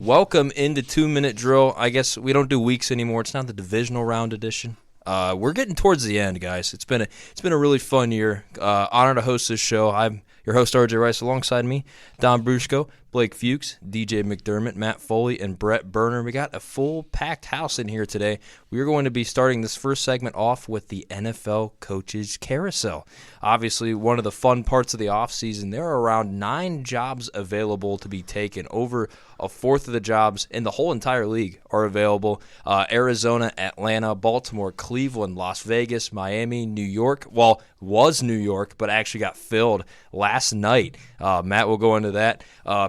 Welcome into 2-Minute Drill. I guess we don't do weeks anymore. It's not the divisional round edition. We're getting towards the end, guys. It's been a really fun year. Honor to host this show. I'm your host, RJ Rice, alongside me, Don Bruschko, Blake Fuchs, DJ McDermott, Matt Foley, and Brett Berner. We got a full packed house in here today. We are going to be starting this first segment off with the NFL Coaches Carousel. Obviously, one of the fun parts of the offseason, there are around 9 jobs available to be taken. Over a fourth of the jobs in the whole entire league are available. Arizona, Atlanta, Baltimore, Cleveland, Las Vegas, Miami, New York. Well, was New York, but actually got filled last night. Matt will go into that.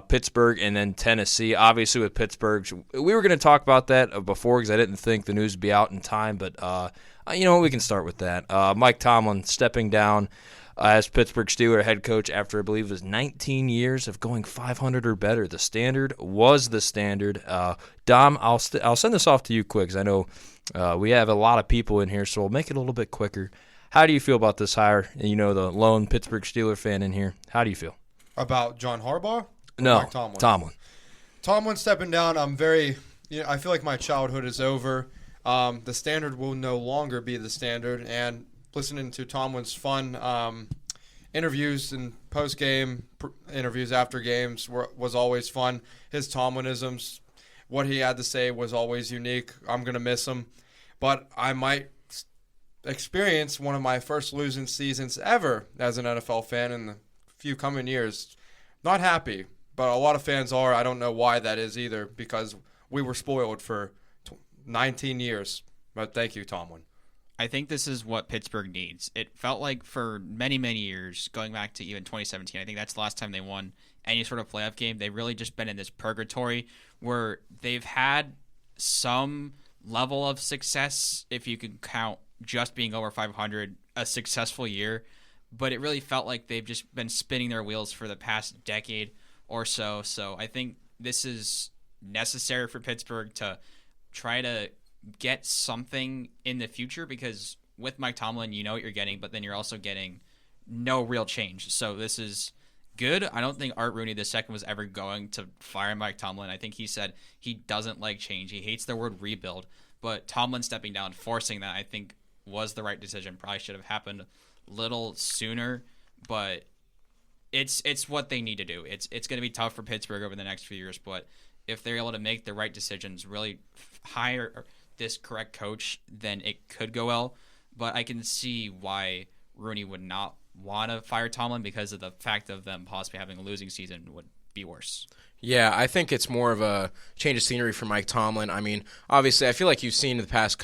Pittsburgh and then Tennessee. Obviously with Pittsburgh, we were going to talk about that before because I didn't think the news would be out in time, but you know what, we can start with that. Mike Tomlin stepping down as Pittsburgh Steelers head coach after I believe it was 19 years of going 500 or better. The standard was the standard. Dom, I'll send this off to you quick because I know we have a lot of people in here, so we'll make it a little bit quicker. How do you feel about this hire? You know, the lone Pittsburgh Steelers fan in here. How do you feel? About John Harbaugh? No, Mike Tomlin. Tomlin stepping down. I feel like my childhood is over. The standard will no longer be the standard. And listening to Tomlin's fun interviews and post-game interviews after games was always fun. His Tomlinisms, what he had to say was always unique. I'm going to miss him. But I might experience one of my first losing seasons ever as an NFL fan in the few coming years. Not happy, but a lot of fans are. I don't know why that is either, because we were spoiled for 19 years. But thank you, Tomlin. I think this is what Pittsburgh needs. It felt like for many, many years, going back to even 2017, I think that's the last time they won any sort of playoff game. They've really just been in this purgatory where they've had some level of success, if you could count just being over 500, a successful year. But it really felt like they've just been spinning their wheels for the past decade or so. So I think this is necessary for Pittsburgh to try to get something in the future, because with Mike Tomlin, you know what you're getting, but then you're also getting no real change. So this is good. I don't think Art Rooney II was ever going to fire Mike Tomlin. I think he said he doesn't like change. He hates the word rebuild. But Tomlin stepping down, forcing that, I think was the right decision. Probably should have happened little sooner, but it's what they need to do. It's going to be tough for Pittsburgh over the next few years, but if they're able to make the right decisions, really hire this correct coach, then it could go well. But I can see why Rooney would not want to fire Tomlin, because of the fact of them possibly having a losing season would be worse. Yeah, I think it's more of a change of scenery for Mike Tomlin. I mean, obviously, I feel like you've seen the past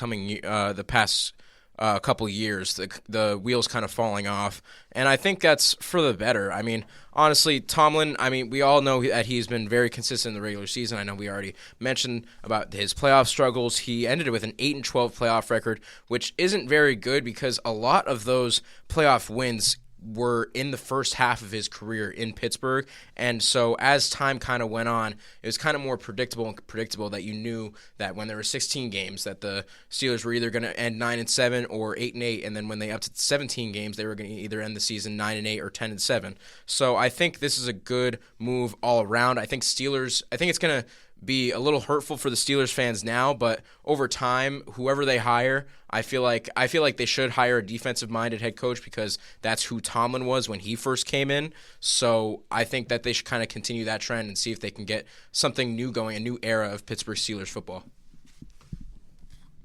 couple years, the wheels kind of falling off, and I think that's for the better. I mean, honestly, Tomlin, we all know that he's been very consistent in the regular season. I know we already mentioned about his playoff struggles. He ended it with an 8-12 playoff record, which isn't very good because a lot of those playoff wins were in the first half of his career in Pittsburgh. And so as time kind of went on, it was kind of more predictable that you knew that when there were 16 games that the Steelers were either going to end 9-7 or 8-8, and then when they upped to 17 games, they were going to either end the season 9-8 or 10-7. So I think this is a good move all around. I think it's going to be a little hurtful for the Steelers fans now, but over time, whoever they hire, I feel like they should hire a defensive-minded head coach, because that's who Tomlin was when he first came in. So I think that they should kind of continue that trend and see if they can get something new going, a new era of Pittsburgh Steelers football.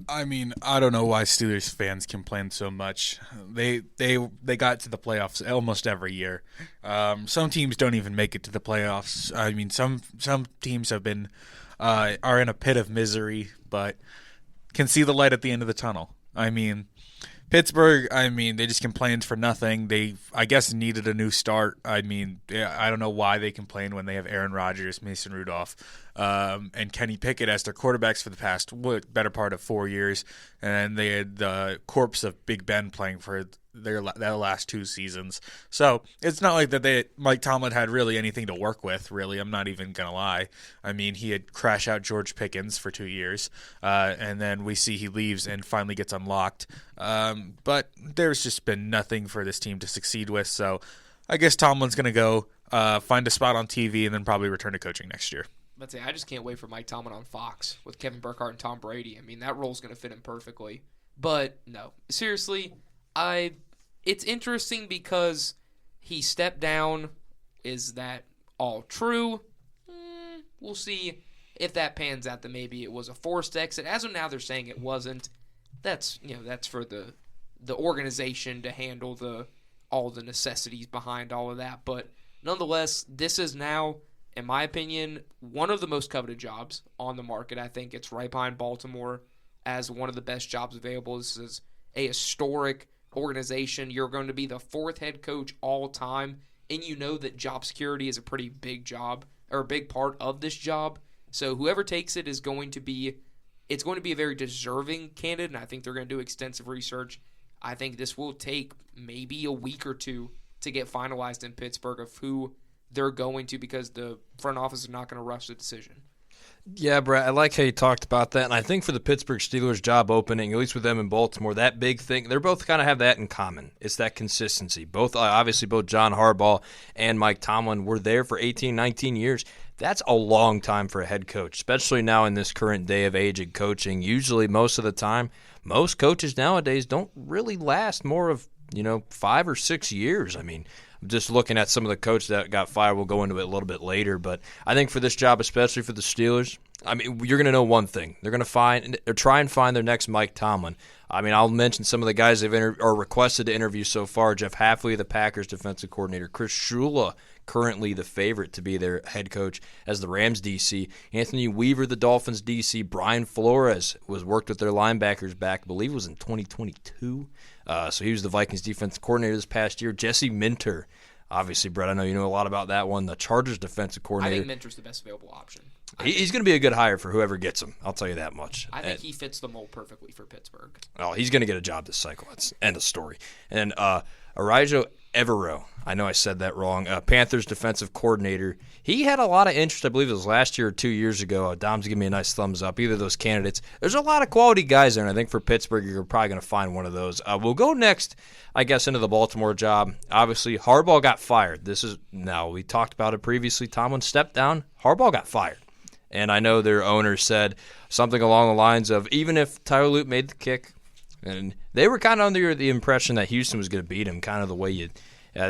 I mean, I don't know why Steelers fans complain so much. They got to the playoffs almost every year. Some teams don't even make it to the playoffs. I mean, some teams have been are in a pit of misery, but can see the light at the end of the tunnel. I mean, Pittsburgh, they just complained for nothing. They, I guess, needed a new start. I don't know why they complain when they have Aaron Rodgers, Mason Rudolph, and Kenny Pickett as their quarterbacks for the past better part of 4 years, and they had the corpse of Big Ben playing for their last 2 seasons. So it's not like that Mike Tomlin had really anything to work with, really. I'm not even going to lie. He had crash out George Pickens for 2 years, and then we see he leaves and finally gets unlocked. But there's just been nothing for this team to succeed with, so I guess Tomlin's going to go find a spot on TV and then probably return to coaching next year. let's say I just can't wait for Mike Tomlin on Fox with Kevin Burkhardt and Tom Brady. I mean, that role's going to fit him perfectly. But no, seriously, it's interesting because he stepped down. Is that all true? We'll see if that pans out, that maybe it was a forced exit. As of now, they're saying it wasn't. That's for the organization to handle all the necessities behind all of that. But nonetheless, this is now, in my opinion, one of the most coveted jobs on the market. I think it's right behind Baltimore as one of the best jobs available. This is a historic organization. You're going to be the 4th head coach all time, and you know that job security is a pretty big job, or a big part of this job. So whoever takes it is going to be a very deserving candidate, and I think they're going to do extensive research. I think this will take maybe a week or two to get finalized in Pittsburgh of who they're going to, because the front office is not going to rush the decision. Yeah, Brett, I like how you talked about that, and I think for the Pittsburgh Steelers job opening, at least with them in Baltimore, that big thing, they're both kind of have that in common. It's that consistency. Obviously, both John Harbaugh and Mike Tomlin were there for 18, 19 years. That's a long time for a head coach, especially now in this current day of age and coaching. Usually, most of the time, most coaches nowadays don't really last more of 5 or 6 years. I mean, just looking at some of the coaches that got fired, we'll go into it a little bit later. But I think for this job, especially for the Steelers, I mean, you're going to know one thing. They're going to try and find their next Mike Tomlin. I mean, I'll mention some of the guys they've requested to interview so far. Jeff Hafley, the Packers defensive coordinator. Chris Shula, currently the favorite to be their head coach as the Rams DC. Anthony Weaver, the Dolphins DC. Brian Flores worked with their linebackers back, I believe it was in 2022. So he was the Vikings defensive coordinator this past year. Jesse Minter, obviously, Brett, I know you know a lot about that one. The Chargers defensive coordinator. I think Minter's the best available option. He's going to be a good hire for whoever gets him. I'll tell you that much. I think he fits the mold perfectly for Pittsburgh. Oh, he's going to get a job this cycle. That's end of story. And Arijo Evero, I know I said that wrong, Panthers defensive coordinator. He had a lot of interest, I believe it was last year or 2 years ago. Dom's giving me a nice thumbs up. Either of those candidates. There's a lot of quality guys there, and I think for Pittsburgh, you're probably going to find one of those. We'll go next, I guess, into the Baltimore job. Obviously, Harbaugh got fired. We talked about it previously. Tomlin stepped down. Harbaugh got fired. And I know their owner said something along the lines of, even if Tyler Lupe made the kick, and they were kind of under the impression that Houston was going to beat him, kind of the way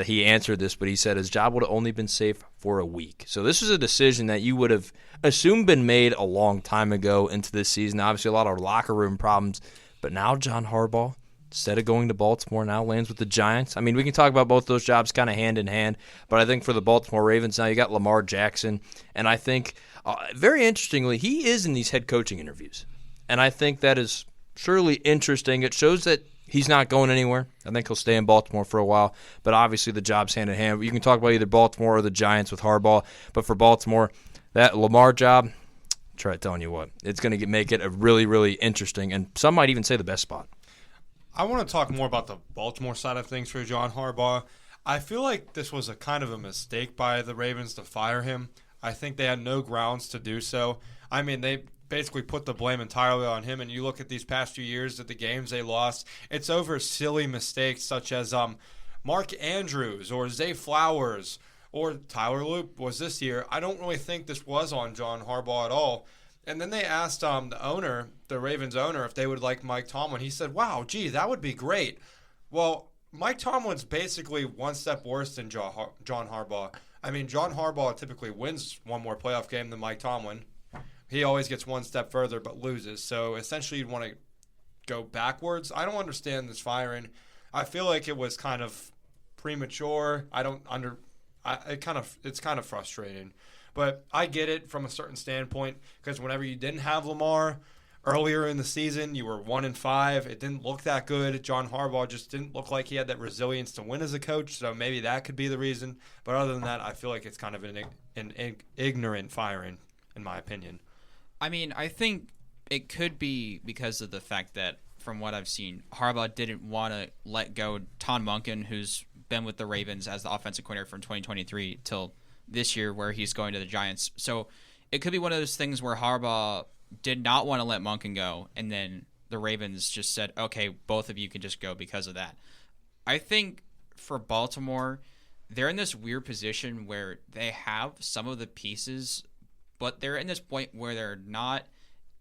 he answered this, but he said his job would have only been safe for a week. So this was a decision that you would have assumed been made a long time ago into this season. Obviously, a lot of locker room problems. But now John Harbaugh, instead of going to Baltimore, now lands with the Giants. I mean, we can talk about both those jobs kind of hand in hand, but I think for the Baltimore Ravens now, you got Lamar Jackson, and I think, very interestingly, he is in these head coaching interviews. And I think that is surely interesting. It shows that he's not going anywhere. I think he'll stay in Baltimore for a while, but obviously the job's hand in hand. You can talk about either Baltimore or the Giants with Harbaugh, but for Baltimore, that Lamar job, try telling you what, it's going to make it a really, really interesting, and some might even say the best spot. I want to talk more about the Baltimore side of things for John Harbaugh. I feel like this was a kind of a mistake by the Ravens to fire him. I think they had no grounds to do so. I mean, they basically put the blame entirely on him, and you look at these past few years at the games they lost, it's over silly mistakes such as Mark Andrews or Zay Flowers or Tyler Lupe was this year. I don't really think this was on John Harbaugh at all. And then they asked the Ravens owner, if they would like Mike Tomlin. He said, wow, gee, that would be great. Well, Mike Tomlin's basically one step worse than John Harbaugh. I mean, John Harbaugh typically wins one more playoff game than Mike Tomlin. He always gets one step further but loses. So essentially you'd want to go backwards. I don't understand this firing. I feel like it was kind of premature. It's kind of frustrating. But I get it from a certain standpoint, because whenever you didn't have Lamar earlier in the season, you were 1-5. It didn't look that good. John Harbaugh just didn't look like he had that resilience to win as a coach, so maybe that could be the reason. But other than that, I feel like it's kind of an ignorant firing, in my opinion. I mean, I think it could be because of the fact that, from what I've seen, Harbaugh didn't want to let go Todd Monken, who's been with the Ravens as the offensive coordinator from 2023 till this year, where he's going to the Giants. So it could be one of those things where Harbaugh did not want to let Monken go, and then the Ravens just said, okay, both of you can just go because of that. I think for Baltimore, they're in this weird position where they have some of the pieces but they're in this point where they're not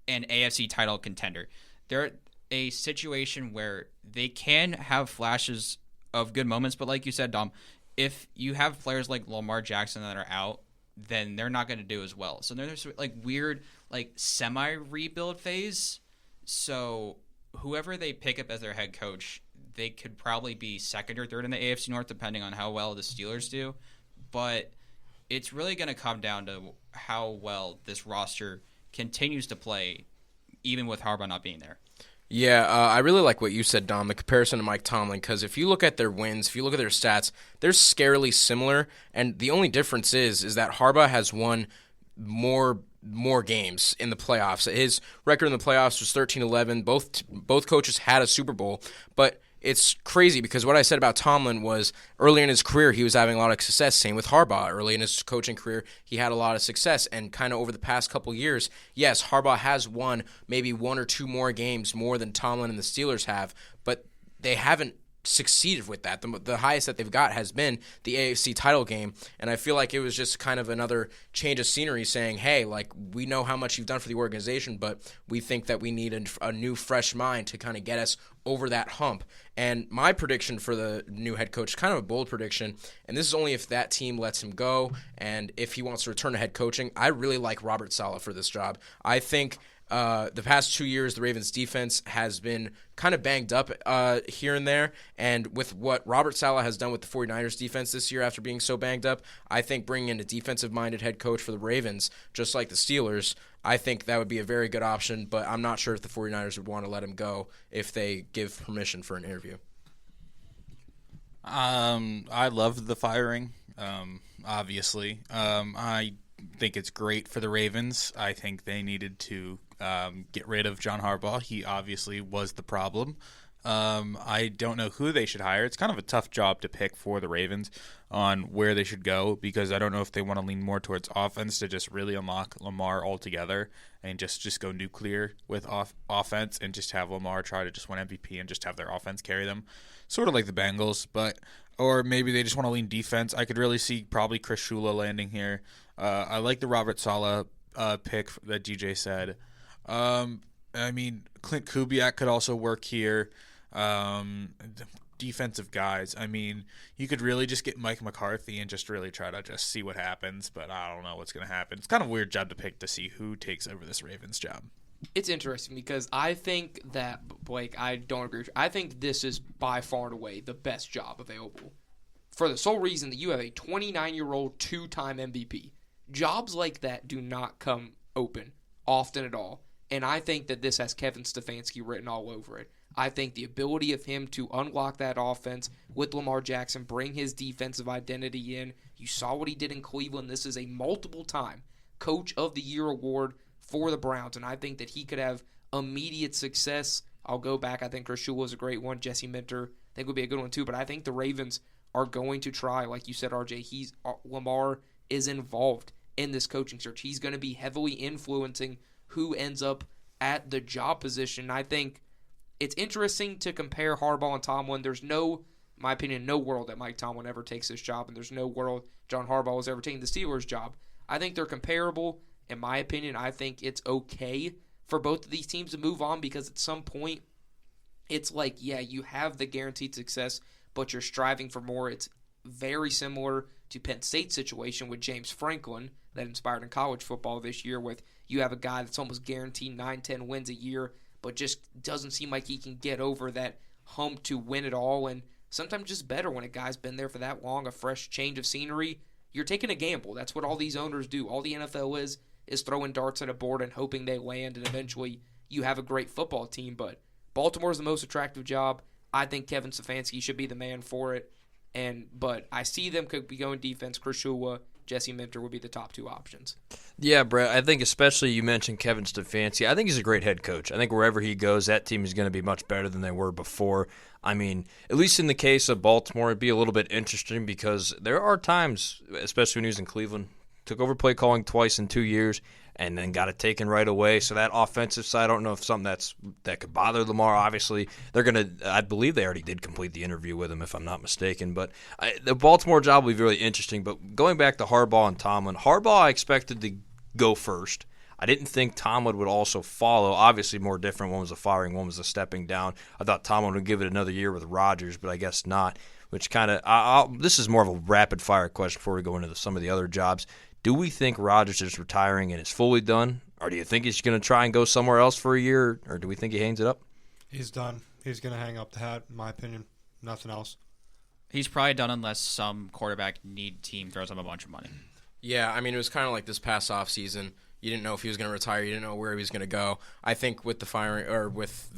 an AFC title contender. They're a situation where they can have flashes of good moments, but like you said, Dom, if you have players like Lamar Jackson that are out, then they're not going to do as well. So there's like weird, like semi-rebuild phase. So whoever they pick up as their head coach, they could probably be second or third in the AFC North, depending on how well the Steelers do. But it's really going to come down to how well this roster continues to play, even with Harbaugh not being there. Yeah, I really like what you said, Dom, the comparison to Mike Tomlin, because if you look at their wins, if you look at their stats, they're scarily similar, and the only difference is that Harbaugh has won more games in the playoffs. His record in the playoffs was 13-11. Both coaches had a Super Bowl, but it's crazy because what I said about Tomlin was early in his career he was having a lot of success. Same with Harbaugh. Early in his coaching career he had a lot of success, and kind of over the past couple years, yes, Harbaugh has won maybe one or two more games more than Tomlin and the Steelers have, but they haven't succeeded with that. The highest that they've got has been the AFC title game, and I feel like it was just kind of another change of scenery saying, hey, like, we know how much you've done for the organization, but we think that we need a new fresh mind to kind of get us over that hump. And my prediction for the new head coach, kind of a bold prediction, and this is only if that team lets him go and if he wants to return to head coaching, I really like Robert Saleh for this job. I think the past 2 years, the Ravens' defense has been kind of banged up here and there, and with what Robert Saleh has done with the 49ers defense this year after being so banged up, I think bringing in a defensive-minded head coach for the Ravens, just like the Steelers, I think that would be a very good option, but I'm not sure if the 49ers would want to let him go if they give permission for an interview. I loved the firing, obviously. I think it's great for the Ravens. I think they needed to get rid of John Harbaugh. He obviously was the problem. I don't know who they should hire. It's kind of a tough job to pick for the Ravens on where they should go, because I don't know if they want to lean more towards offense to just really unlock Lamar altogether and just go nuclear with offense and just have Lamar try to just win MVP and just have their offense carry them, sort of like the Bengals. Or maybe they just want to lean defense. I could really see probably Chris Shula landing here. I like the Robert Saleh pick that DJ said. I mean, Clint Kubiak could also work here. Defensive guys. I mean, you could really just get Mike McCarthy and just really try to just see what happens, but I don't know what's going to happen. It's kind of a weird job to pick to see who takes over this Ravens job. It's interesting because I think that, Blake, I don't agree with you. I think this is by far and away the best job available for the sole reason that you have a 29-year-old two-time MVP. Jobs like that do not come open often at all. And I think that this has Kevin Stefanski written all over it. I think the ability of him to unlock that offense with Lamar Jackson, bring his defensive identity in. You saw what he did in Cleveland. This is a multiple-time Coach of the Year award for the Browns, and I think that he could have immediate success. I'll go back. I think Chris Shula is a great one. Jesse Minter, I think, would be a good one too. But I think the Ravens are going to try, like you said, RJ. Lamar is involved in this coaching search. He's going to be heavily influencing who ends up at the job position. I think it's interesting to compare Harbaugh and Tomlin. There's no, in my opinion, no world that Mike Tomlin ever takes this job, and there's no world John Harbaugh was ever taking the Steelers' job. I think they're comparable. In my opinion, I think it's okay for both of these teams to move on because at some point, it's like, yeah, you have the guaranteed success, but you're striving for more. It's very similar to Penn State's situation with James Franklin that inspired in college football this year with you have a guy that's almost guaranteed 9-10 wins a year, but just doesn't seem like he can get over that hump to win it all. And sometimes just better when a guy's been there for that long, a fresh change of scenery. You're taking a gamble. That's what all these owners do. All the NFL is throwing darts at a board and hoping they land, and eventually you have a great football team. But Baltimore's the most attractive job. I think Kevin Stefanski should be the man for it. But I see them could be going defense. Chris Shula, Jesse Minter would be the top two options. Yeah, Brett, I think especially you mentioned Kevin Stefanski. I think he's a great head coach. I think wherever he goes, that team is going to be much better than they were before. I mean, at least in the case of Baltimore, it'd be a little bit interesting because there are times, especially when he was in Cleveland, took over play calling twice in 2 years and then got it taken right away. So that offensive side, I don't know if something that could bother Lamar. Obviously, I believe they already did complete the interview with him, if I'm not mistaken. But the Baltimore job will be really interesting. But going back to Harbaugh and Tomlin, Harbaugh I expected go first. I didn't think Tomlin would also follow. Obviously, more different. One was a firing, one was a stepping down. I thought Tomlin would give it another year with Rodgers, but I guess not. Which kind of this is more of a rapid fire question before we go into some of the other jobs. Do we think Rodgers is retiring and is fully done, or do you think he's going to try and go somewhere else for a year, or do we think he hangs it up? He's done. He's going to hang up the hat, in my opinion. Nothing else. He's probably done unless some quarterback need team throws him a bunch of money. Yeah, I mean, it was kind of like this past offseason. You didn't know if he was going to retire. You didn't know where he was going to go. I think with the firing or with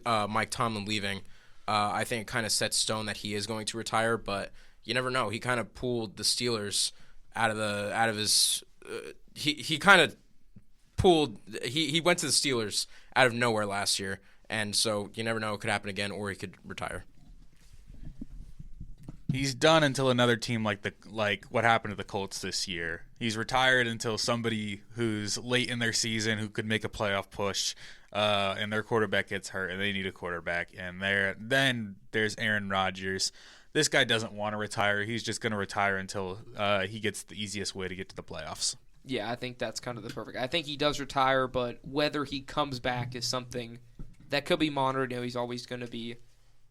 Mike Tomlin leaving, I think it kind of sets stone that he is going to retire. But you never know. He kind of pulled the Steelers out of his. He kind of pulled. He went to the Steelers out of nowhere last year, and so you never know. It could happen again, or he could retire. He's done until another team like what happened to the Colts this year. He's retired until somebody who's late in their season who could make a playoff push, and their quarterback gets hurt, and they need a quarterback. And then there's Aaron Rodgers. This guy doesn't want to retire. He's just going to retire until he gets the easiest way to get to the playoffs. Yeah, I think that's kind of the perfect. I think he does retire, but whether he comes back is something that could be monitored. You know, he's always going to be.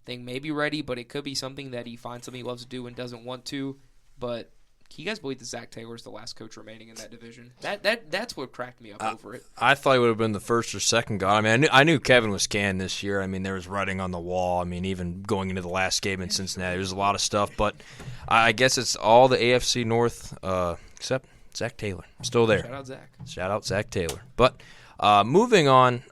Thing may be ready, but it could be something that he finds something he loves to do and doesn't want to. But can you guys believe that Zach Taylor is the last coach remaining in that division? That's what cracked me up over it. I thought he would have been the first or second guy. I mean, I knew Kevin was canned this year. I mean, there was writing on the wall. I mean, even going into the last game in Cincinnati, there's a lot of stuff. But I guess it's all the AFC North except Zach Taylor. Still there. Shout out Zach Taylor. But moving on.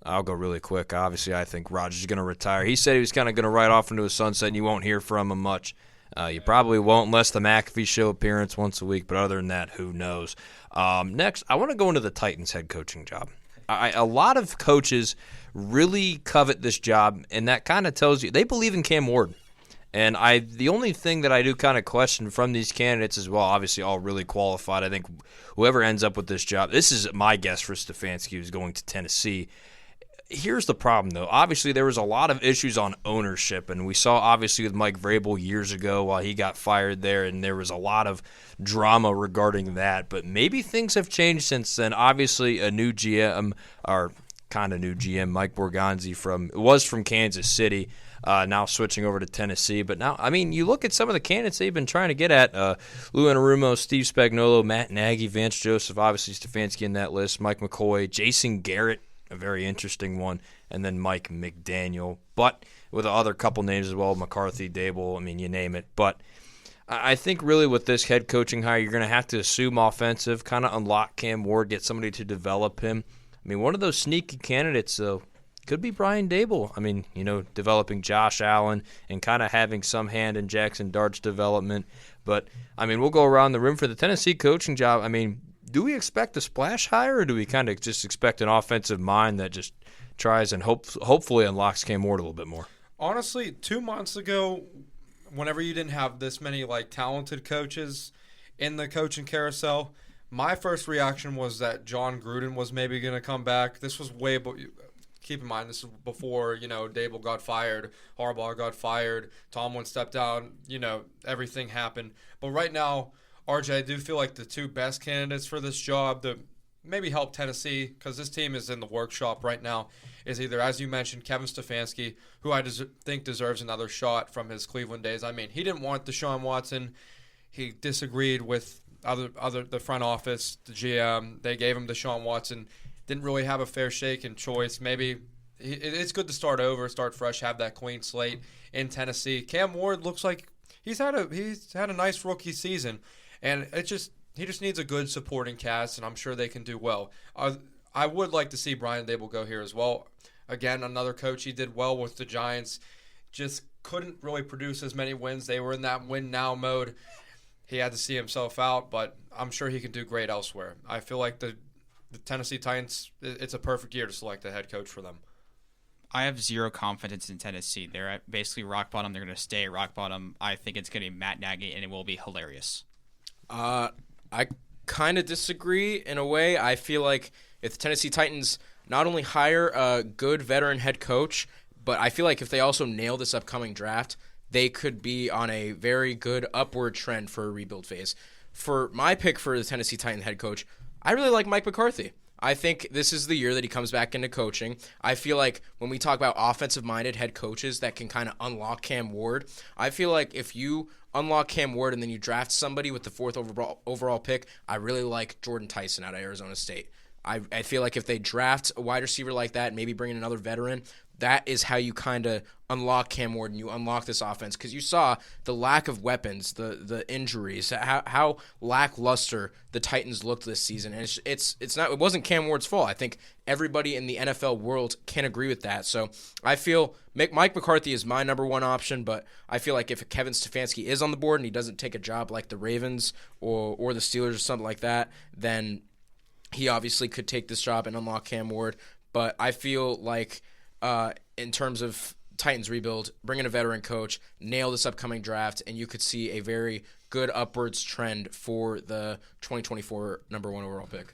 I'll go really quick. Obviously, I think Rodgers is going to retire. He said he was kind of going to ride off into a sunset, and you won't hear from him much. You probably won't unless the McAfee Show appearance once a week, but other than that, who knows? Next, I want to go into the Titans head coaching job. A lot of coaches really covet this job, and that kind of tells you they believe in Cam Ward. And the only thing that I do kind of question from these candidates as well, obviously all really qualified. I think whoever ends up with this job, this is my guess for Stefanski, who's going to Tennessee. Here's the problem, though. Obviously, there was a lot of issues on ownership, and we saw, obviously, with Mike Vrabel years ago while he got fired there, and there was a lot of drama regarding that. But maybe things have changed since then. Obviously, a new GM, or kind of new GM, Mike Borgonzi was from Kansas City, now switching over to Tennessee. But now, I mean, you look at some of the candidates they've been trying to get at, Lou Anarumo, Steve Spagnuolo, Matt Nagy, Vance Joseph, obviously Stefanski in that list, Mike McCoy, Jason Garrett, a very interesting one, and then Mike McDaniel. But with other couple names as well, McCarthy, Dable, I mean, you name it. But I think really with this head coaching hire, you're going to have to assume offensive, kind of unlock Cam Ward, get somebody to develop him. I mean, one of those sneaky candidates, though, could be Brian Dable. I mean, developing Josh Allen and kind of having some hand in Jackson Dart's development. But, I mean, we'll go around the room for the Tennessee coaching job. I mean, do we expect a splash hire, or do we kind of just expect an offensive mind that just tries and hopefully unlocks Cam Ward a little bit more? Honestly, 2 months ago, whenever you didn't have this many talented coaches in the coaching carousel, my first reaction was that John Gruden was maybe going to come back. This was keep in mind, this is before, Dable got fired, Harbaugh got fired, Tomlin stepped down, everything happened. But right now, RJ, I do feel like the two best candidates for this job to maybe help Tennessee, because this team is in the workshop right now, is either, as you mentioned, Kevin Stefanski, who I think deserves another shot from his Cleveland days. I mean, he didn't want Deshaun Watson. He disagreed with the front office, the GM. They gave him Deshaun Watson. Didn't really have a fair shake and choice. Maybe it's good to start over, start fresh, have that clean slate in Tennessee. Cam Ward looks like he's had a nice rookie season. And he just needs a good supporting cast, and I'm sure they can do well. I would like to see Brian Dable go here as well. Again, another coach. He did well with the Giants. Just couldn't really produce as many wins. They were in that win-now mode. He had to see himself out, but I'm sure he can do great elsewhere. I feel like the Tennessee Titans, it's a perfect year to select a head coach for them. I have zero confidence in Tennessee. They're at basically rock bottom. They're going to stay rock bottom. I think it's going to be Matt Nagy, and it will be hilarious. I kind of disagree in a way. I feel like if the Tennessee Titans not only hire a good veteran head coach, but I feel like if they also nail this upcoming draft, they could be on a very good upward trend for a rebuild phase. For my pick for the Tennessee Titans head coach, I really like Mike McCarthy. I think this is the year that he comes back into coaching. I feel like when we talk about offensive-minded head coaches that can kind of unlock Cam Ward, I feel like if you unlock Cam Ward and then you draft somebody with the 4th overall pick, I really like Jordan Tyson out of Arizona State. I feel like if they draft a wide receiver like that, maybe bring in another veteran, that is how you kind of unlock Cam Ward and you unlock this offense. Because you saw the lack of weapons, the injuries, how lackluster the Titans looked this season. And it wasn't Cam Ward's fault. I think everybody in the NFL world can agree with that. So I feel Mike McCarthy is my number one option, but I feel like if Kevin Stefanski is on the board and he doesn't take a job like the Ravens or the Steelers or something like that, then he obviously could take this job and unlock Cam Ward. But I feel like in terms of Titans rebuild, bring in a veteran coach, nail this upcoming draft, and you could see a very good upwards trend for the 2024 number 1 overall pick.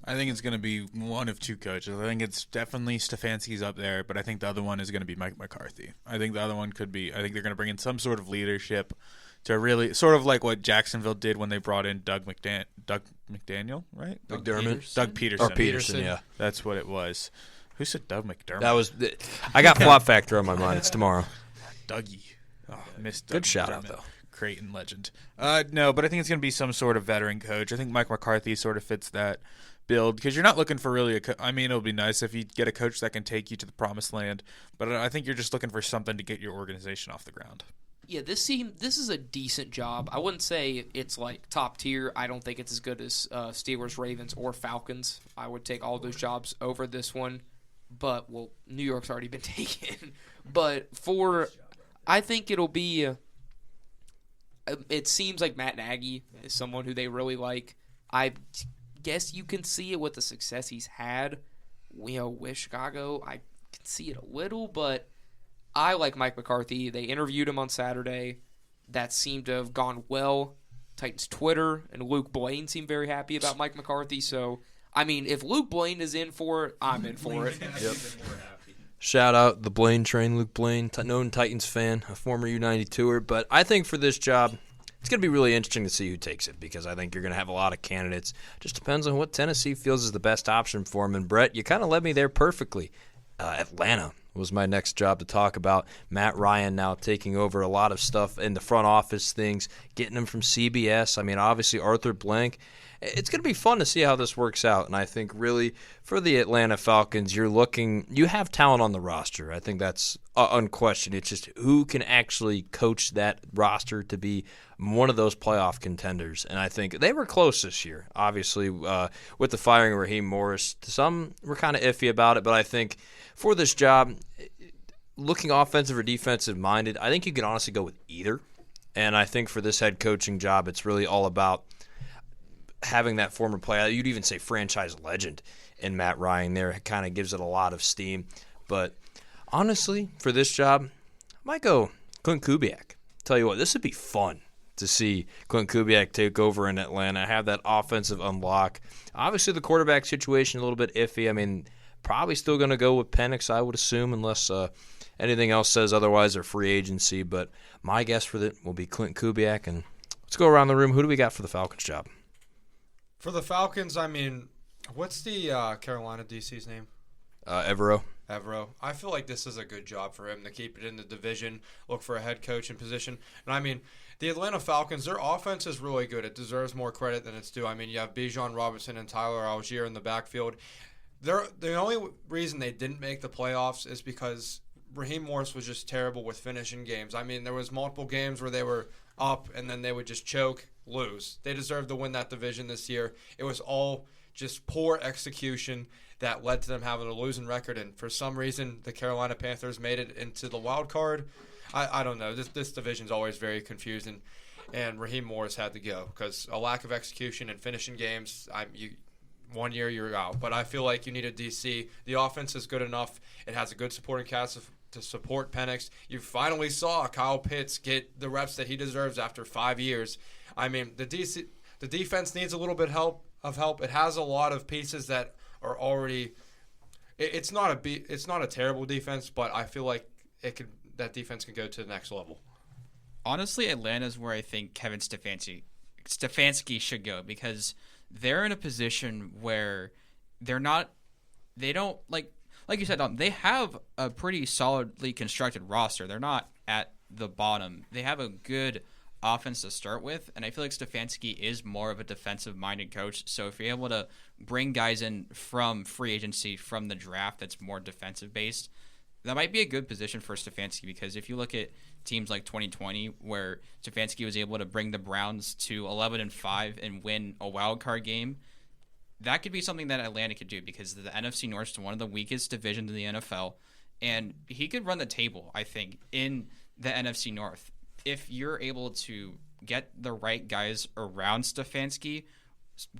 I think it's going to be one of two coaches. I think it's definitely Stefanski's up there, but I think the other one is going to be Mike McCarthy. I think the other one could be – I think they're going to bring in some sort of leadership to really – sort of like what Jacksonville did when they brought in Doug McDaniel, right? McDermott? Doug Peterson. Or Peterson, yeah. That's what it was. Who said Doug McDermott? That was I got Flop Factor on my mind. It's tomorrow. Dougie. Oh, missed Good shout out, though. Creighton legend. No, but I think it's going to be some sort of veteran coach. I think Mike McCarthy sort of fits that build because you're not looking for really I mean, it'll be nice if you get a coach that can take you to the promised land, but I think you're just looking for something to get your organization off the ground. Yeah, this is a decent job. I wouldn't say it's like top tier. I don't think it's as good as Steelers, Ravens, or Falcons. I would take all those jobs over this one. But, well, New York's already been taken. But I think it'll be, it seems like Matt Nagy is someone who they really like. I guess you can see it with the success he's had, with Chicago. I can see it a little, but I like Mike McCarthy. They interviewed him on Saturday. That seemed to have gone well. Titans Twitter and Luke Blaine seemed very happy about Mike McCarthy, so I mean, if Luke Blaine is in for it, I'm in for it. Yep. Shout out the Blaine train, Luke Blaine, known Titans fan, a former U92er. But I think for this job, it's going to be really interesting to see who takes it because I think you're going to have a lot of candidates. Just depends on what Tennessee feels is the best option for him. And, Brett, you kind of led me there perfectly. Atlanta was my next job to talk about. Matt Ryan now taking over a lot of stuff in the front office things, getting him from CBS. I mean, obviously Arthur Blank. It's going to be fun to see how this works out, and I think really for the Atlanta Falcons, you have talent on the roster. I think that's unquestioned. It's just who can actually coach that roster to be one of those playoff contenders, and I think they were close this year. Obviously, with the firing of Raheem Morris, some were kind of iffy about it, but I think for this job, looking offensive or defensive minded, I think you can honestly go with either, and I think for this head coaching job, it's really all about having that former player, you'd even say franchise legend in Matt Ryan there. It kind of gives it a lot of steam. But honestly, for this job, I might go Clint Kubiak. Tell you what, this would be fun to see Clint Kubiak take over in Atlanta, have that offensive unlock. Obviously, the quarterback situation a little bit iffy. I mean, probably still going to go with Penix, I would assume, unless anything else says otherwise or free agency. But my guess for that will be Clint Kubiak. And let's go around the room. Who do we got for the Falcons job? For the Falcons, I mean, what's the Carolina DC's name? Evero. I feel like this is a good job for him to keep it in the division, look for a head coaching position. And I mean, the Atlanta Falcons, their offense is really good. It deserves more credit than it's due. I mean, you have Bijan Robinson and Tyler Algier in the backfield. The only reason they didn't make the playoffs is because Raheem Morris was just terrible with finishing games. I mean, there was multiple games where they were up and then they would just choke, lose. They deserved to win that division this year. It was all just poor execution that led to them having a losing record, and for some reason the Carolina Panthers made it into the wild card. I don't know. This division's always very confusing, and Raheem Morris had to go because a lack of execution and finishing games. 1 year you're out, but I feel like you need a DC. The offense is good enough. It has a good supporting cast to support Penix. You finally saw Kyle Pitts get the reps that he deserves after 5 years. I mean, the defense needs a little bit of help. It has a lot of pieces that are already. It's not a terrible defense, but I feel like that defense can go to the next level. Honestly, Atlanta's where I think Kevin Stefanski should go because they're in a position where they don't like you said, Dom, they have a pretty solidly constructed roster. They're not at the bottom. They have a good offense to start with, and I feel like Stefanski is more of a defensive-minded coach. So if you're able to bring guys in from free agency, from the draft that's more defensive-based, that might be a good position for Stefanski, because if you look at teams like 2020 where Stefanski was able to bring the Browns to 11-5 and win a wild card game, that could be something that Atlanta could do, because the NFC North is one of the weakest divisions in the NFL, and he could run the table, I think, in the NFC North. If you're able to get the right guys around Stefanski,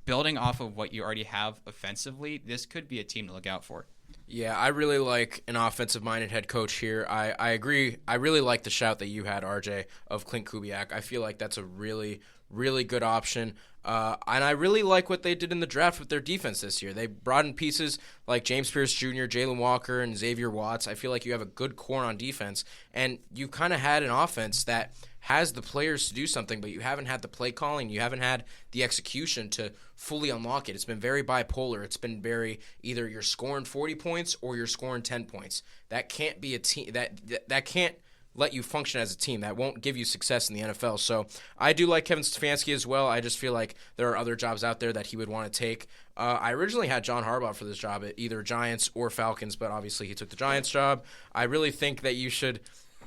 building off of what you already have offensively, this could be a team to look out for. Yeah, I really like an offensive-minded head coach here. I agree. I really like the shout that you had, RJ, of Clint Kubiak. I feel like that's a really, really good option. And I really like what they did in the draft with their defense this year. They brought in pieces like James Pierce Jr., Jalen Walker, and Xavier Watts. I feel like you have a good core on defense, and you kind of had an offense that has the players to do something, but you haven't had the play calling, you haven't had the execution to fully unlock it. It's been very bipolar. It's been very either you're scoring 40 points or you're scoring 10 points. That can't be a team that can't let you function as a team. That won't give you success in the NFL. So I do like Kevin Stefanski as well. I just feel like there are other jobs out there that he would want to take. I originally had John Harbaugh for this job at either Giants or Falcons, but obviously he took the Giants job. I really think that you should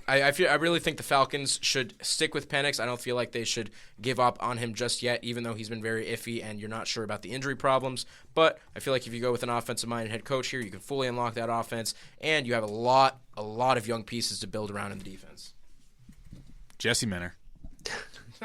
I really think the Falcons should stick with Penix. I don't feel like they should give up on him just yet, even though he's been very iffy and you're not sure about the injury problems. But I feel like if you go with an offensive-minded head coach here, you can fully unlock that offense, and you have a lot of young pieces to build around in the defense. Jesse Minter.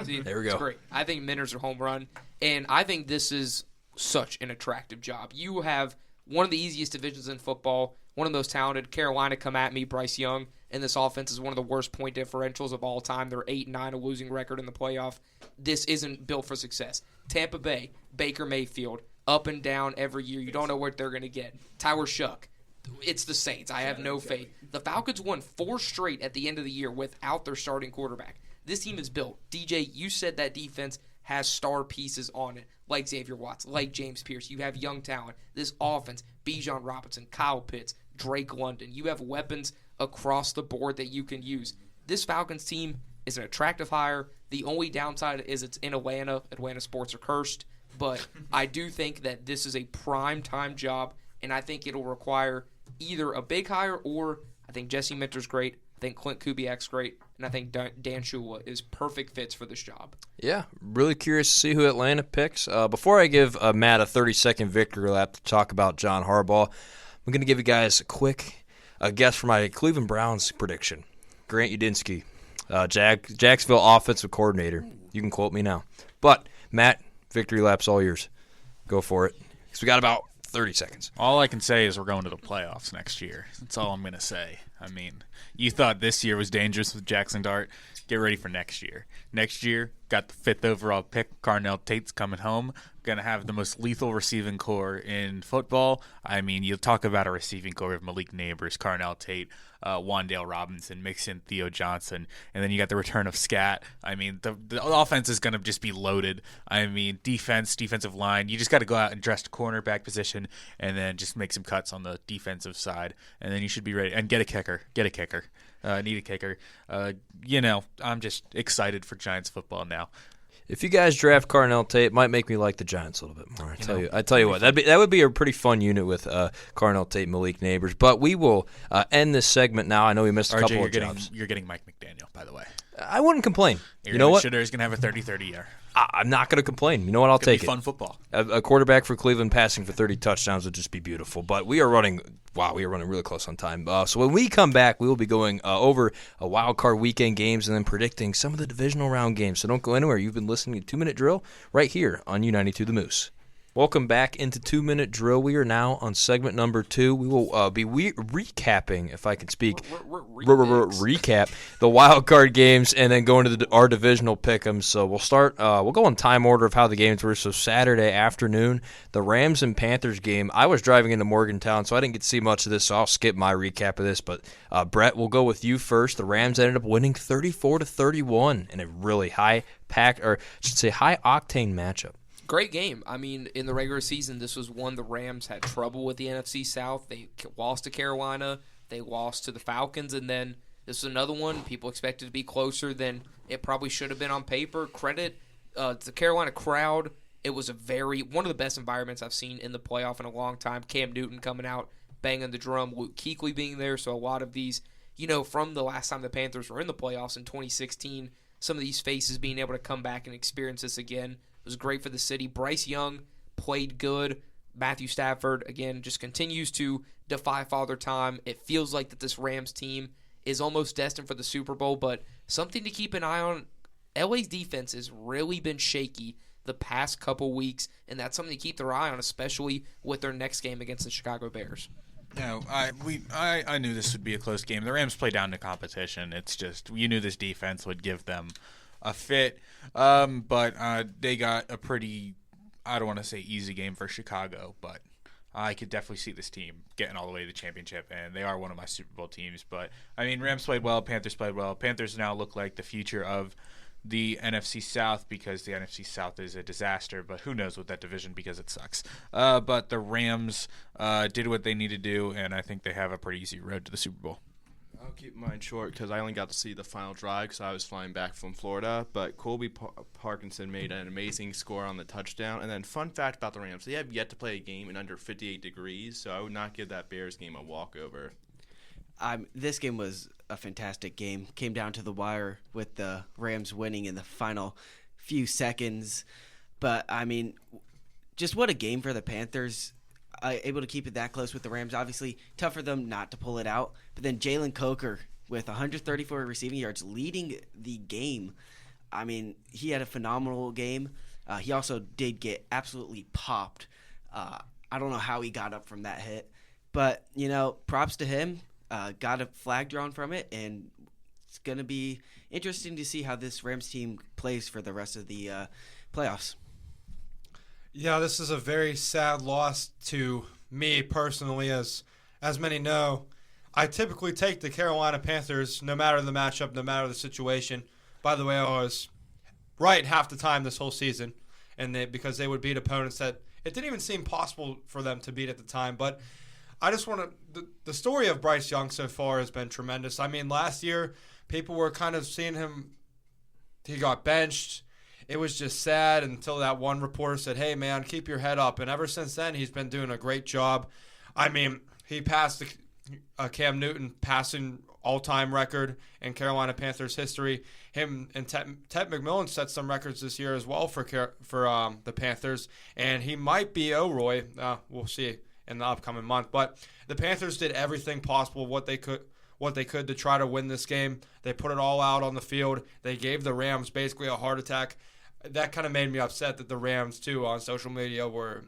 See, There we go. It's great. I think Minter's a home run, and I think this is such an attractive job. You have one of the easiest divisions in football, one of the most talented. Carolina come at me, Bryce Young. And this offense is one of the worst point differentials of all time. They're 8-9, a losing record in the playoff. This isn't built for success. Tampa Bay, Baker Mayfield, up and down every year. You don't know what they're going to get. Tyler Shuck. It's the Saints. I have no faith. The Falcons won 4 straight at the end of the year without their starting quarterback. This team is built. DJ, you said that defense has star pieces on it, like Xavier Watts, like James Pierce. You have young talent. This offense, Bijan Robinson, Kyle Pitts, Drake London. You have weapons across the board that you can use. This Falcons team is an attractive hire. The only downside is it's in Atlanta. Atlanta sports are cursed. But I do think that this is a prime time job, and I think it'll require either a big hire or I think Jesse Minter's great. I think Clint Kubiak's great, and I think Dan Shula is perfect fits for this job. Yeah, really curious to see who Atlanta picks. Before I give Matt a 30-second victory lap to talk about John Harbaugh, I'm going to give you guys a quick guess for my Cleveland Browns prediction. Grant Udinsky, Jacksonville offensive coordinator. You can quote me now. But, Matt, victory lap's all yours. Go for it. Because we got about 30 seconds. All I can say is we're going to the playoffs next year. That's all I'm going to say. I mean, you thought this year was dangerous with Jackson Dart. Get ready for next year. Next year, got the 5th overall pick. Carnell Tate's coming home. Going to have the most lethal receiving core in football. I mean, you talk about a receiving core of Malik Neighbors, Carnell Tate, Wandale Robinson, Mixon, Theo Johnson, and then you got the return of Scat. I mean, the offense is going to just be loaded. I mean, defensive line, you just got to go out and dress the cornerback position and then just make some cuts on the defensive side, and then you should be ready. And get a kicker. Need a kicker. I'm just excited for Giants football now. If you guys draft Carnell Tate, it might make me like the Giants a little bit more. I tell you what, that would be a pretty fun unit with Carnell Tate, Malik Neighbors. But we will end this segment now. I know we missed a couple of jobs. You're getting Mike McDaniel, by the way. I wouldn't complain. You know what? Shitter's gonna have a 30-30 year. I'm not going to complain. You know what? I'll take it. Fun football. A quarterback for Cleveland passing for 30 touchdowns would just be beautiful. But we are running really close on time. So when we come back, we will be going over a wild card weekend games and then predicting some of the divisional round games. So don't go anywhere. You've been listening to 2 Minute Drill right here on U92 The Moose. Welcome back into 2 Minute Drill. We are now on segment number 2. We will be recapping, if I can speak, recap the wild card games and then go into our divisional pick'ems. So we'll start. We'll go in time order of how the games were. So Saturday afternoon, the Rams and Panthers game. I was driving into Morgantown, so I didn't get to see much of this. So I'll skip my recap of this. But Brett, we'll go with you first. The Rams ended up winning 34-31 in a really high octane matchup. Great game. I mean, in the regular season, this was one the Rams had trouble with the NFC South. They lost to Carolina. They lost to the Falcons. And then this is another one people expected to be closer than it probably should have been on paper. Credit to the Carolina crowd. It was one of the best environments I've seen in the playoff in a long time. Cam Newton coming out, banging the drum. Luke Kuechly being there. So a lot of these, from the last time the Panthers were in the playoffs in 2016, some of these faces being able to come back and experience this again was great for the city. Bryce Young played good. Matthew Stafford, again, just continues to defy Father Time. It feels like that this Rams team is almost destined for the Super Bowl, but something to keep an eye on. LA's defense has really been shaky the past couple weeks, and that's something to keep their eye on, especially with their next game against the Chicago Bears. I knew this would be a close game. The Rams play down to competition. It's just you knew this defense would give them a fit, but they got a pretty, I don't want to say easy game for Chicago, but I could definitely see this team getting all the way to the championship, and they are one of my Super Bowl teams. But, I mean, Rams played well, Panthers played well. Panthers now look like the future of the NFC South because the NFC South is a disaster, but who knows with that division because it sucks. But the Rams did what they need to do, and I think they have a pretty easy road to the Super Bowl. I'll keep mine short because I only got to see the final drive because I was flying back from Florida. But Colby Parkinson made an amazing score on the touchdown. And then fun fact about the Rams, they have yet to play a game in under 58 degrees, so I would not give that Bears game a walkover. This game was a fantastic game. Came down to the wire with the Rams winning in the final few seconds. But, I mean, just what a game for the Panthers. Able to keep it that close with the Rams. Obviously, tough for them not to pull it out. But then Jalen Coker with 134 receiving yards leading the game. I mean, he had a phenomenal game. He also did get absolutely popped. I don't know how he got up from that hit. But, props to him. Got a flag drawn from it. And it's going to be interesting to see how this Rams team plays for the rest of the playoffs. Yeah, this is a very sad loss to me personally, as many know. I typically take the Carolina Panthers no matter the matchup, no matter the situation. By the way, I was right half the time this whole season, because they would beat opponents that it didn't even seem possible for them to beat at the time. But I just want to – the story of Bryce Young so far has been tremendous. I mean, last year people were kind of seeing him – he got benched. It was just sad until that one reporter said, hey, man, keep your head up. And ever since then, he's been doing a great job. I mean, he passed Cam Newton passing all-time record in Carolina Panthers history. Him and Ted McMillan set some records this year as well for the Panthers. And he might be O'Roy. We'll see in the upcoming month. But the Panthers did everything possible, what they could to try to win this game. They put it all out on the field. They gave the Rams basically a heart attack. That kind of made me upset that the Rams, too, on social media were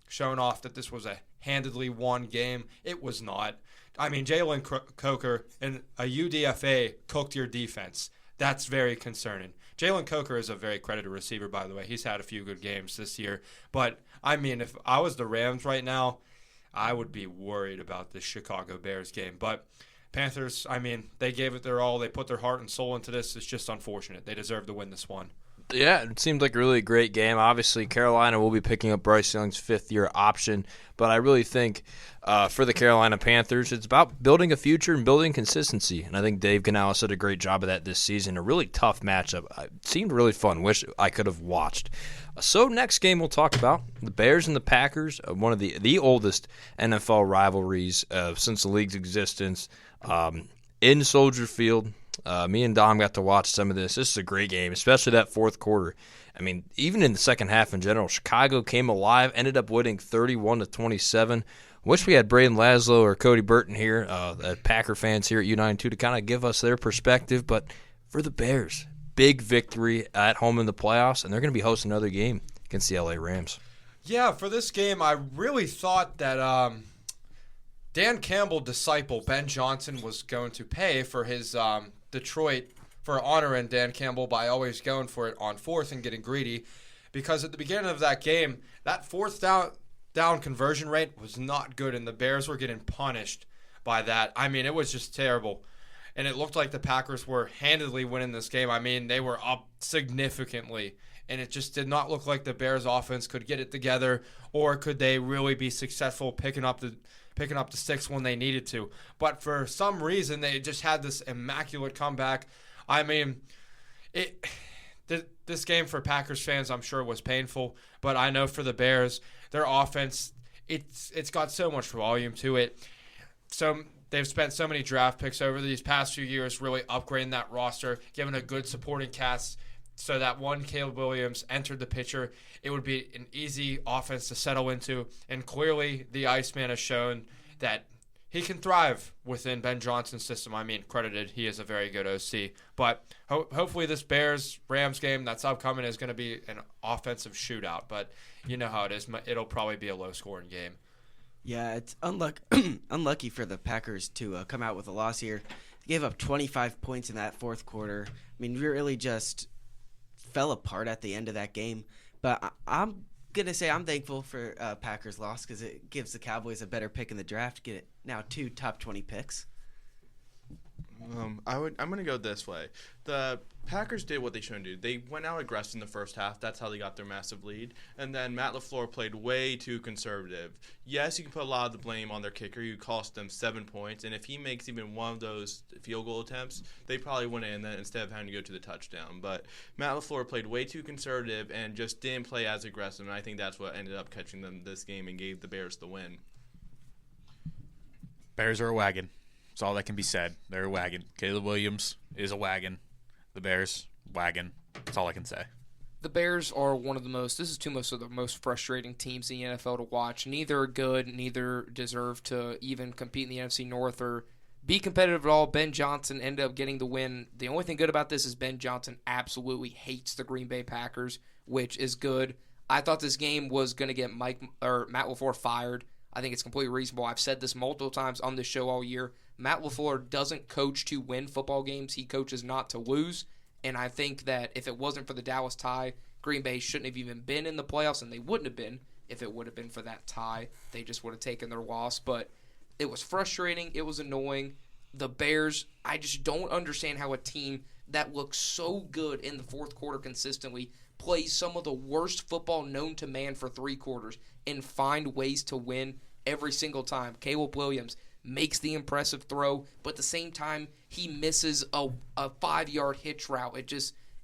showing off that this was a handedly won game. It was not. I mean, Jalen Coker and a UDFA cooked your defense. That's very concerning. Jalen Coker is a very credited receiver, by the way. He's had a few good games this year. But, I mean, if I was the Rams right now, I would be worried about this Chicago Bears game. But Panthers, I mean, they gave it their all. They put their heart and soul into this. It's just unfortunate. They deserve to win this one. Yeah, it seemed like a really great game. Obviously, Carolina will be picking up Bryce Young's fifth-year option, but I really think for the Carolina Panthers, it's about building a future and building consistency, and I think Dave Canales did a great job of that this season. A really tough matchup. It seemed really fun. Wish I could have watched. So next game we'll talk about, the Bears and the Packers, one of the oldest NFL rivalries since the league's existence, in Soldier Field. Me and Dom got to watch some of this. This is a great game, especially that fourth quarter. I mean, even in the second half in general, Chicago came alive, ended up winning 31-27. Wish we had Braden Laszlo or Cody Burton here, the Packer fans here at U92, to kind of give us their perspective. But for the Bears, big victory at home in the playoffs, and they're going to be hosting another game against the LA Rams. Yeah, for this game, I really thought that Dan Campbell disciple Ben Johnson was going to pay for his Detroit for honoring Dan Campbell by always going for it on fourth and getting greedy, because at the beginning of that game, that fourth down conversion rate was not good, and the Bears were getting punished by that. I mean, it was just terrible, and it looked like the Packers were handedly winning this game. I mean, they were up significantly and it just did not look like the Bears offense could get it together, or could they really be successful picking up the sticks when they needed to. But for some reason, they just had this immaculate comeback. I mean, this game for Packers fans, I'm sure, was painful, but I know for the Bears, their offense, it's got so much volume to it. So they've spent so many draft picks over these past few years really upgrading that roster, giving a good supporting cast so that when Caleb Williams entered the picture, it would be an easy offense to settle into. And clearly the Iceman has shown that he can thrive within Ben Johnson's system. I mean, credited, he is a very good OC. But hopefully this Bears-Rams game that's upcoming is going to be an offensive shootout. But you know how it is. It'll probably be a low-scoring game. Yeah, it's unlucky for the Packers to come out with a loss here. They gave up 25 points in that fourth quarter. I mean, really just fell apart at the end of that game. But I'm going to say I'm thankful for Packers' loss because it gives the Cowboys a better pick in the draft. Get now 2 top 20 picks. I'm going to go this way. The Packers did what they shouldn't do. They went out aggressive in the first half. That's how they got their massive lead. And then Matt LaFleur played way too conservative. Yes, you can put a lot of the blame on their kicker. You cost them 7 points. And if he makes even one of those field goal attempts, they probably win it and then instead of having to go to the touchdown. But Matt LaFleur played way too conservative and just didn't play as aggressive. And I think that's what ended up catching them this game and gave the Bears the win. Bears are a wagon. That's all that can be said. They're a wagon. Caleb Williams is a wagon. The Bears, wagon. That's all I can say. The Bears are one of the most frustrating teams in the NFL to watch. Neither are good, neither deserve to even compete in the NFC North or be competitive at all. Ben Johnson ended up getting the win. The only thing good about this is Ben Johnson absolutely hates the Green Bay Packers, which is good. I thought this game was going to get Matt LaFleur fired. I think it's completely reasonable. I've said this multiple times on this show all year. Matt LaFleur doesn't coach to win football games. He coaches not to lose. And I think that if it wasn't for the Dallas tie, Green Bay shouldn't have even been in the playoffs, and they wouldn't have been if it would have been for that tie. They just would have taken their loss. But it was frustrating. It was annoying. The Bears, I just don't understand how a team that looks so good in the fourth quarter consistently plays some of the worst football known to man for 3 quarters and find ways to win every single time. Caleb Williams makes the impressive throw, but at the same time, he misses a 5-yard hitch route.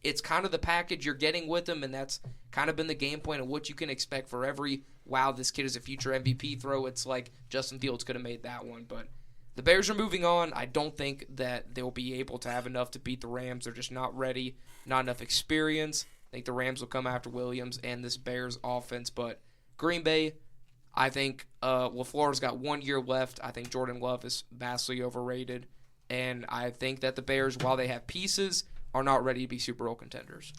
It's kind of the package you're getting with him, and that's kind of been the game plan of what you can expect for every, wow, this kid is a future MVP throw. It's like Justin Fields could have made that one, but the Bears are moving on. I don't think that they'll be able to have enough to beat the Rams. They're just not ready, not enough experience. I think the Rams will come after Williams and this Bears offense, but Green Bay, I think LaFleur's got 1 year left. I think Jordan Love is vastly overrated. And I think that the Bears, while they have pieces, are not ready to be Super Bowl contenders.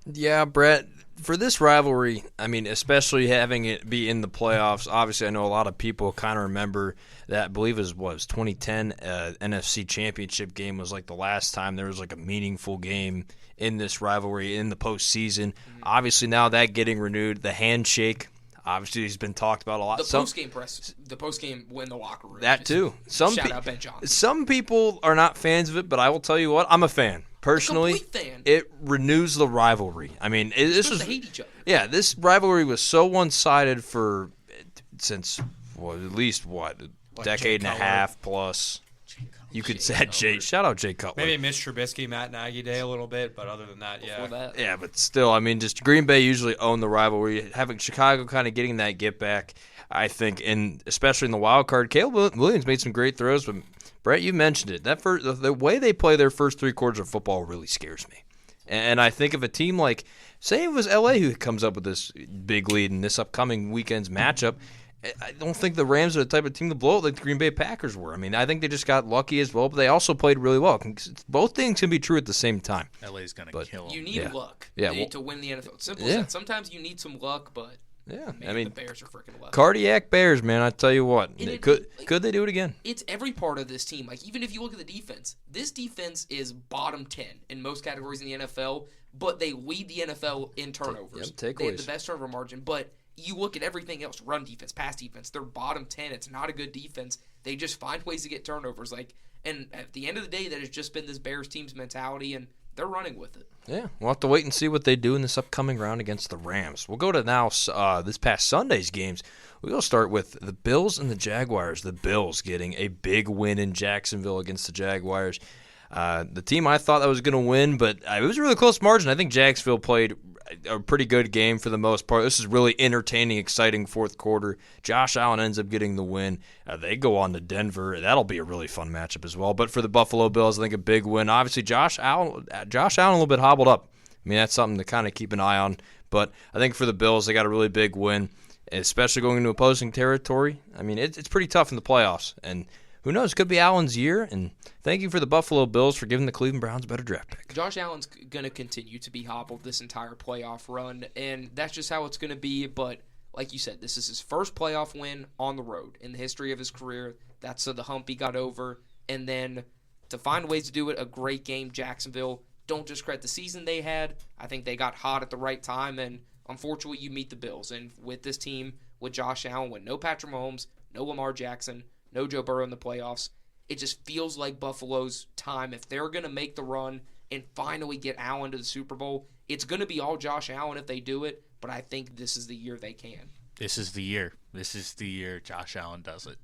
Yeah, Brett, for this rivalry, I mean, especially having it be in the playoffs, obviously I know a lot of people kind of remember that, I believe it was 2010 NFC Championship game was like the last time there was like a meaningful game in this rivalry in the postseason. Mm-hmm. Obviously now that getting renewed, the handshake, obviously, he's been talked about a lot. The post-game win the locker room. That too. Shout out Ben Johnson. Some people are not fans of it, but I will tell you what, I'm a fan. Personally, it renews the rivalry. I mean, this was hate each other. Yeah, this rivalry was so one-sided since at least a decade and a half plus. You could say shout out Jay Cutler. Maybe Mitch Trubisky, Matt Nagy Day a little bit, but other than that, yeah. Yeah, but still, I mean, just Green Bay usually own the rivalry. Having Chicago kind of getting that get back, I think, and especially in the wild card, Caleb Williams made some great throws, but Brett, you mentioned it. The way they play their first 3 quarters of football really scares me. And I think of a team like, say it was LA who comes up with this big lead in this upcoming weekend's matchup, I don't think the Rams are the type of team to blow it like the Green Bay Packers were. I mean, I think they just got lucky as well, but they also played really well. Both things can be true at the same time. LA's going to kill them. You need luck to win the NFL. It's simple as that. Sometimes you need some luck, but I mean, the Bears are freaking lucky. Cardiac Bears, man, I tell you what. Could they do it again? It's every part of this team. Like, even if you look at the defense, this defense is bottom 10 in most categories in the NFL, but they lead the NFL in turnovers. They have the best turnover margin, but you look at everything else, run defense, pass defense, they're bottom 10. It's not a good defense. They just find ways to get turnovers. And at the end of the day, that has just been this Bears team's mentality, and they're running with it. Yeah, we'll have to wait and see what they do in this upcoming round against the Rams. We'll go to now this past Sunday's games. We'll start with the Bills and the Jaguars. The Bills getting a big win in Jacksonville against the Jaguars. The team I thought that was going to win, but it was a really close margin. I think Jacksonville played a pretty good game for the most part. This is really entertaining, exciting fourth quarter. Josh Allen ends up getting the win. They go on to Denver. That'll be a really fun matchup as well. But for the Buffalo Bills, I think a big win. Obviously, Josh Allen a little bit hobbled up. I mean, that's something to kind of keep an eye on. But I think for the Bills, they got a really big win, especially going into opposing territory. I mean, it's pretty tough in the playoffs. And who knows? It could be Allen's year. And thank you for the Buffalo Bills for giving the Cleveland Browns a better draft pick. Josh Allen's going to continue to be hobbled this entire playoff run, and that's just how it's going to be. But like you said, this is his first playoff win on the road in the history of his career. That's the hump he got over. And then to find ways to do it, a great game, Jacksonville. Don't discredit the season they had. I think they got hot at the right time, and unfortunately you meet the Bills. And with this team, with Josh Allen, with no Patrick Mahomes, no Lamar Jackson, no Joe Burrow in the playoffs, it just feels like Buffalo's time. If they're going to make the run and finally get Allen to the Super Bowl, it's going to be all Josh Allen if they do it, but I think this is the year they can. This is the year. This is the year Josh Allen does it.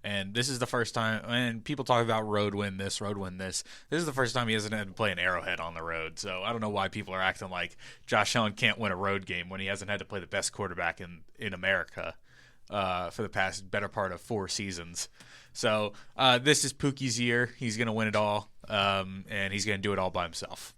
And this is the first time, and people talk about road win this, road win this. This is the first time he hasn't had to play an Arrowhead on the road. So I don't know why people are acting like Josh Allen can't win a road game when he hasn't had to play the best quarterback in America for the past better part of 4 seasons. So this is Pookie's year. He's going to win it all, and he's going to do it all by himself.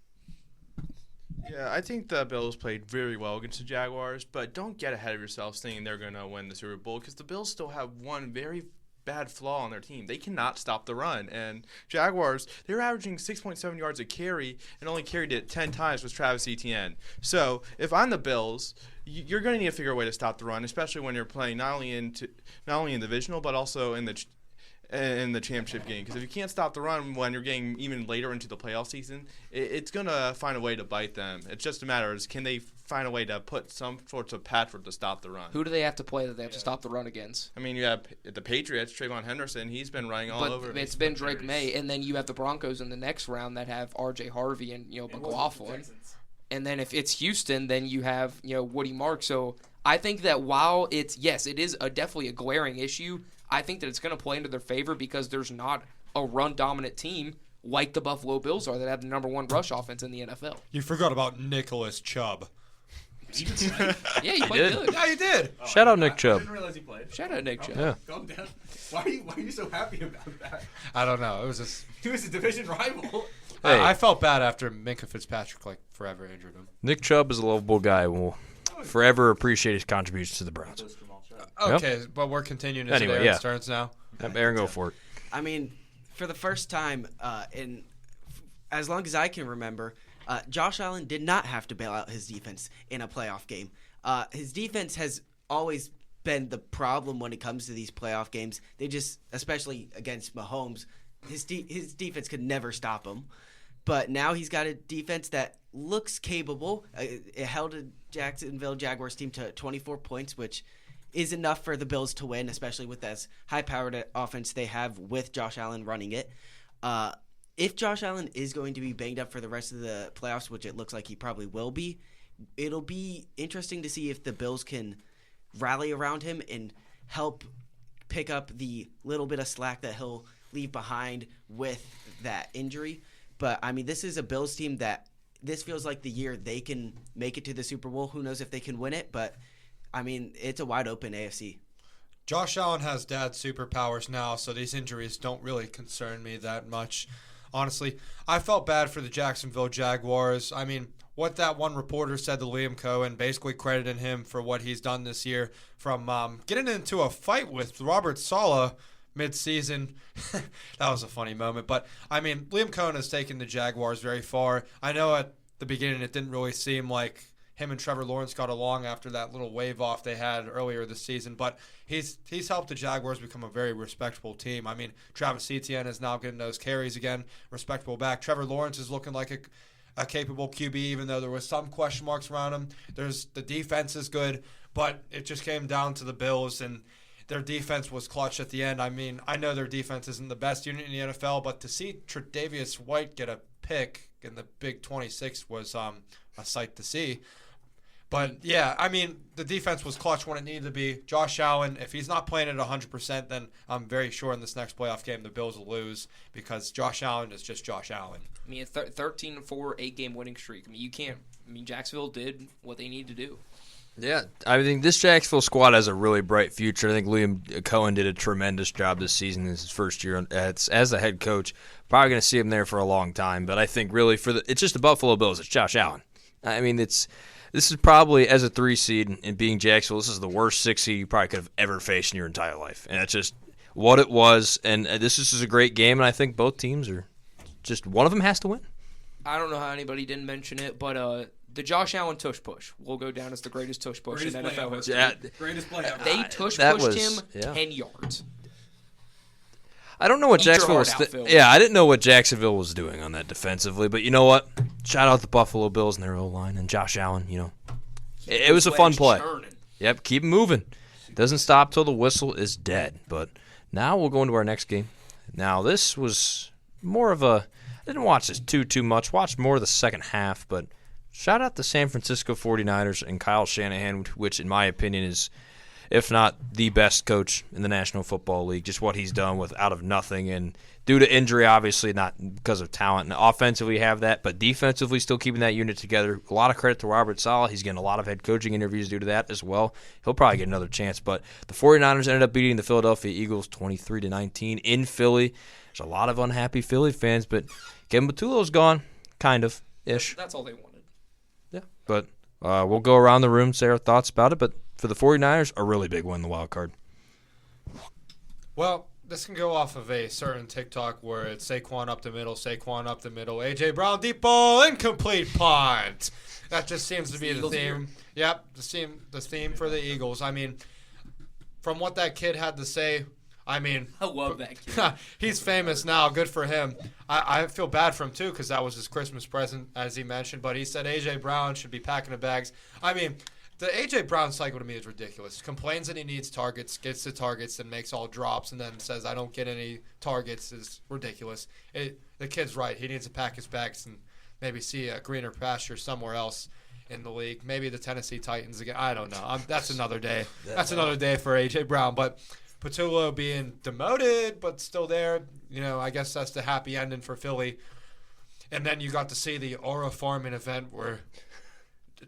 Yeah, I think the Bills played very well against the Jaguars, but don't get ahead of yourself thinking they're going to win the Super Bowl because the Bills still have one very bad flaw on their team. They cannot stop the run. And Jaguars, they're averaging 6.7 yards a carry and only carried it 10 times with Travis Etienne. So if I'm the Bills, you're going to need to figure a way to stop the run, especially when you're playing not only in divisional but also in the championship game. Because if you can't stop the run when you're getting even later into the playoff season, it's going to find a way to bite them. It's just a matter of can they find a way to put some sorts of patchwork to stop the run. Who do they have to play that they have to stop the run against? I mean, you have the Patriots, Trayvon Henderson. He's been running all over. It's been Drake May, and then you have the Broncos in the next round that have R.J. Harvey and McLaughlin. And then if it's Houston, then you have Woody Mark. So I think that while it is definitely a glaring issue, I think that it's going to play into their favor because there's not a run-dominant team like the Buffalo Bills are that have the number 1 rush offense in the NFL. You forgot about Nicholas Chubb. Yeah, he played good. Yeah, he did. Shout out Nick Chubb. I didn't realize he played. Shout out Nick Chubb. Yeah. Calm down. Why are you so happy about that? I don't know. It was just He was a division rival. Hey. I felt bad after Minkah Fitzpatrick forever injured him. Nick Chubb is a lovable guy. We'll forever appreciate his contributions to the Browns. Okay, but we're continuing into Anyway, Aaron yeah. Stearns now. Aaron, go for it. I mean, for the first time as long as I can remember, Josh Allen did not have to bail out his defense in a playoff game. His defense has always been the problem when it comes to these playoff games. They just, especially against Mahomes, his defense could never stop him. But now he's got a defense that looks capable. It held a Jacksonville Jaguars team to 24 points, which is enough for the Bills to win, especially with as high-powered offense they have with Josh Allen running it. If Josh Allen is going to be banged up for the rest of the playoffs, which it looks like he probably will be, it'll be interesting to see if the Bills can rally around him and help pick up the little bit of slack that he'll leave behind with that injury. But, I mean, this is a Bills team that this feels like the year they can make it to the Super Bowl. Who knows if they can win it, but I mean, it's a wide-open AFC. Josh Allen has dad superpowers now, so these injuries don't really concern me that much. Honestly, I felt bad for the Jacksonville Jaguars. I mean, what that one reporter said to Liam Cohen, basically crediting him for what he's done this year, from getting into a fight with Robert Saleh mid-season. That was a funny moment. But, I mean, Liam Cohen has taken the Jaguars very far. I know at the beginning it didn't really seem like him and Trevor Lawrence got along after that little wave-off they had earlier this season. But he's helped the Jaguars become a very respectable team. I mean, Travis Etienne is now getting those carries again, respectable back. Trevor Lawrence is looking like a capable QB, even though there was some question marks around him. The defense is good, but it just came down to the Bills, and their defense was clutch at the end. I mean, I know their defense isn't the best unit in the NFL, but to see Tre'Davious White get a pick and the big 26 was a sight to see. But, yeah, I mean, the defense was clutch when it needed to be. Josh Allen, if he's not playing at 100%, then I'm very sure in this next playoff game the Bills will lose because Josh Allen is just Josh Allen. I mean, 13-4, 8-game winning streak. I mean, you can't. I mean, Jacksonville did what they needed to do. Yeah, I think this Jacksonville squad has a really bright future. I think Liam Cohen did a tremendous job this season in his first year as the head coach. Probably going to see him there for a long time, but I think really it's just the Buffalo Bills. It's Josh Allen. I mean, this is probably, as a 3 seed and being Jacksonville, this is the worst 6 seed you probably could have ever faced in your entire life, and that's just what it was. And this is a great game, and I think both teams are just one of them has to win. I don't know how anybody didn't mention it, but the Josh Allen tush push will go down as the greatest tush push in NFL history. Yeah. Greatest play ever. They tush That pushed was- him yeah. 10 yards. I don't know what Eat your Jacksonville heart was. out, Phil. Yeah, I didn't know what Jacksonville was doing on that defensively, but you know what? Shout out the Buffalo Bills and their O-line and Josh Allen. It was a fun play. Churning. Yep, keep moving. Doesn't stop till the whistle is dead. But now we'll go into our next game. Now this was more of a. I didn't watch this too much. Watched more of the second half, but shout out the San Francisco 49ers and Kyle Shanahan, which in my opinion is, if not the best coach in the National Football League. Just what he's done with out of nothing and due to injury, obviously not because of talent. And offensively have that, but defensively still keeping that unit together. A lot of credit to Robert Saleh. He's getting a lot of head coaching interviews due to that as well. He'll probably get another chance. But the 49ers ended up beating the Philadelphia Eagles 23-19 in Philly. There's a lot of unhappy Philly fans, but Kevin Patullo's gone, kind of ish. That's all they wanted. Yeah, but we'll go around the room, say our thoughts about it. But for the 49ers, a really big win, the wild card. Well, this can go off of a certain TikTok where it's Saquon up the middle, A.J. Brown deep ball, incomplete punt. That just seems to be the theme. Yep, the theme for the Eagles. I mean, from what that kid had to say, I mean, I love that kid. he's famous now. Good for him. I feel bad for him, too, because that was his Christmas present, as he mentioned. But he said A.J. Brown should be packing the bags. I mean, the A.J. Brown cycle to me is ridiculous. Complains that he needs targets, gets the targets, and makes all drops, and then says, I don't get any targets is ridiculous. The kid's right. He needs to pack his bags and maybe see a greener pasture somewhere else in the league. Maybe the Tennessee Titans again. I don't know. That's another day. That's another day for A.J. Brown. But Patullo being demoted but still there, I guess that's the happy ending for Philly. And then you got to see the Aura Farming event where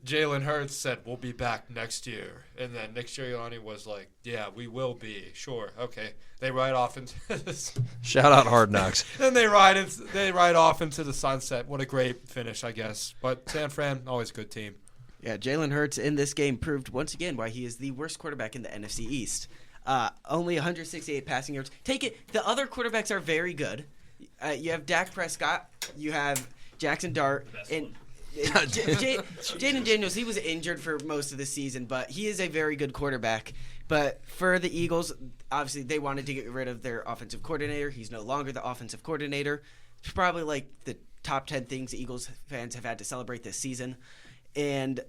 Jalen Hurts said, we'll be back next year. And then Nick Sirianni was like, yeah, we will be. Sure. Okay. They ride off into this. Shout out Hard Knocks. And they ride off into the sunset. What a great finish, I guess. But San Fran, always a good team. Yeah, Jalen Hurts in this game proved once again why he is the worst quarterback in the NFC East. Only 168 passing yards. Take it. The other quarterbacks are very good. You have Dak Prescott. You have Jackson Dart. And Jaden Daniels, he was injured for most of the season, but he is a very good quarterback. But for the Eagles, obviously they wanted to get rid of their offensive coordinator. He's no longer the offensive coordinator. It's probably like the top 10 things Eagles fans have had to celebrate this season. And,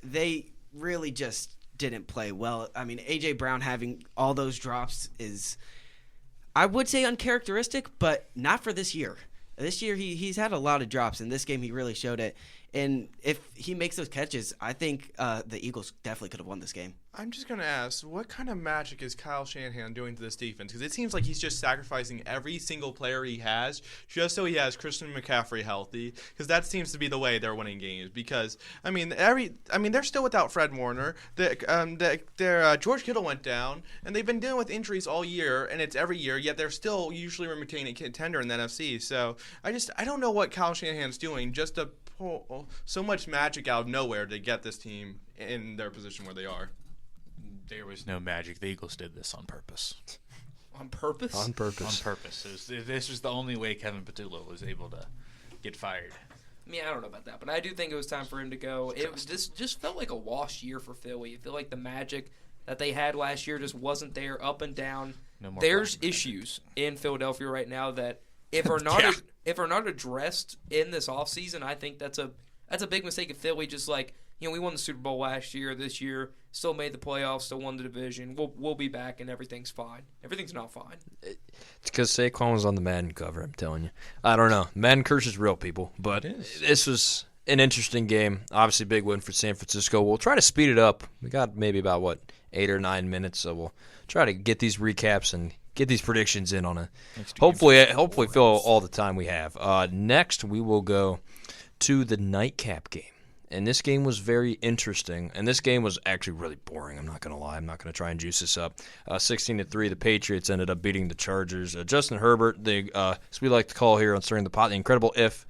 they really just didn't play well. I mean, A.J. Brown having all those drops is, I would say, uncharacteristic, but not for this year. This year, he's had a lot of drops. In this game, he really showed it. And if he makes those catches, I think the Eagles definitely could have won this game. I'm just going to ask, what kind of magic is Kyle Shanahan doing to this defense? Because it seems like he's just sacrificing every single player he has just so he has Christian McCaffrey healthy. Because that seems to be the way they're winning games. Because, they're still without Fred Warner. George Kittle went down, and they've been dealing with injuries all year, and it's every year, yet they're still usually retaining a contender in the NFC. So I don't know what Kyle Shanahan's doing just to pull so much magic out of nowhere to get this team in their position where they are. There was no magic. The Eagles did this on purpose. On purpose? On purpose. On purpose. This was the only way Kevin Patullo was able to get fired. I mean, I don't know about that, but I do think it was time for him to go. This just felt like a lost year for Philly. I feel like the magic that they had last year just wasn't there, up and down. There's issues in Philadelphia right now that if are not addressed in this offseason, I think that's a big mistake of Philly. Just like, we won the Super Bowl last year. This year, still made the playoffs, still won the division. We'll be back, and everything's fine. Everything's not fine. It's because Saquon was on the Madden cover, I'm telling you. I don't know. Madden curses real, people. But this was an interesting game. Obviously, big win for San Francisco. We'll try to speed it up. We got maybe about, 8 or 9 minutes, so we'll try to get these recaps and get these predictions in on a hopefully fill all the time we have. Next, we will go to the nightcap game. And this game was very interesting. And this game was actually really boring. I'm not going to lie. I'm not going to try and juice this up. 16-3, the Patriots ended up beating the Chargers. Justin Herbert, as we like to call here on Stirring the Pot, the incredible if.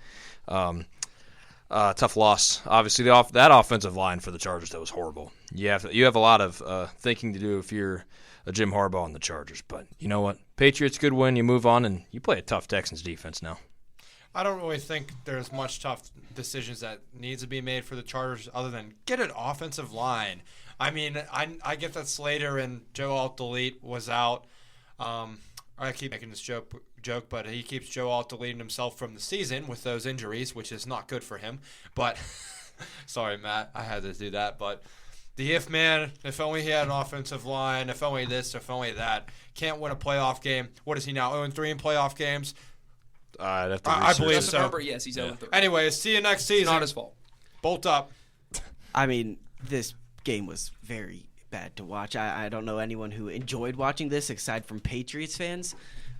Tough loss. Obviously, that offensive line for the Chargers, that was horrible. You have a lot of thinking to do if you're a Jim Harbaugh on the Chargers. But you know what? Patriots, good win. You move on, and you play a tough Texans defense now. I don't really think there's much tough decisions that needs to be made for the Chargers other than get an offensive line. I mean, I get that Slater and Joe Alt-Delete was out. I keep making this joke, but he keeps Joe Alt-Deleting himself from the season with those injuries, which is not good for him. But sorry, Matt, I had to do that. But the if man, if only he had an offensive line, if only this, if only that. Can't win a playoff game. What is he now? 0-3 in playoff games. I believe Justin so. Herbert, yes, he's 0-3. Anyways, see you next season. It's not his fault. Bolt up. I mean, this game was very bad to watch. I don't know anyone who enjoyed watching this aside from Patriots fans.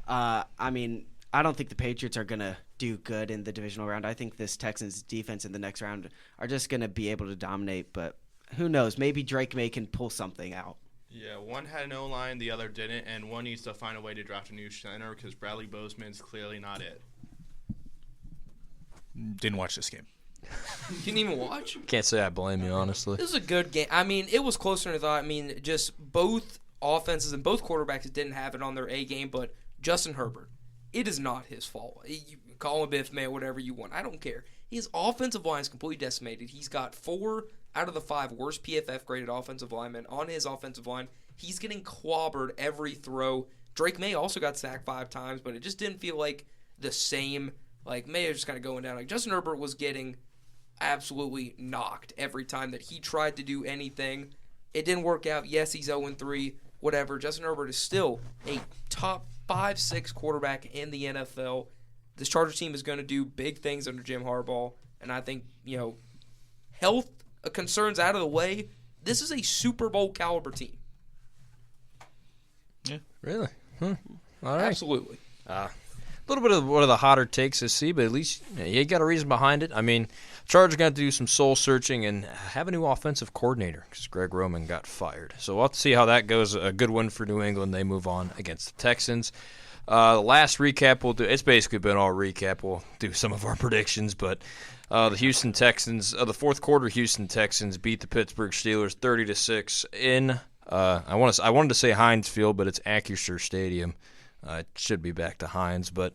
I mean, I don't think the Patriots are going to do good in the divisional round. I think this Texans defense in the next round are just going to be able to dominate, but who knows? Maybe Drake May can pull something out. Yeah, one had an O-line, the other didn't, and one needs to find a way to draft a new center because Bradley Bozeman's clearly not it. Didn't watch this game. Didn't even watch? Can't say I blame you, honestly. This was a good game. I mean, it was closer than I thought. I mean, just both offenses and both quarterbacks didn't have it on their A game, but Justin Herbert, it is not his fault. You call him Biff, man, whatever you want. I don't care. His offensive line is completely decimated. He's got 4 out of the 5 worst PFF-graded offensive linemen on his offensive line. He's getting clobbered every throw. Drake May also got sacked 5 times, but it just didn't feel like the same. Like, May was just kind of going down. Like, Justin Herbert was getting absolutely knocked every time that he tried to do anything. It didn't work out. Yes, he's 0-3, whatever. Justin Herbert is still a top 5-6 quarterback in the NFL. This Chargers team is going to do big things under Jim Harbaugh, and I think, health concerns out of the way, this is a Super Bowl caliber team. Yeah, really? All right. Absolutely. A little bit of one of the hotter takes to see, but at least you got a reason behind it. I mean, Chargers got to do some soul searching and have a new offensive coordinator because Greg Roman got fired. So we'll have to see how that goes. A good one for New England. They move on against the Texans. The last recap we'll do, it's basically been all recap. We'll do some of our predictions, but the Houston Texans, the fourth quarter Houston Texans beat the Pittsburgh Steelers 30-6 in, I wanted to say Heinz Field, but it's Acrisure Stadium. It should be back to Heinz, but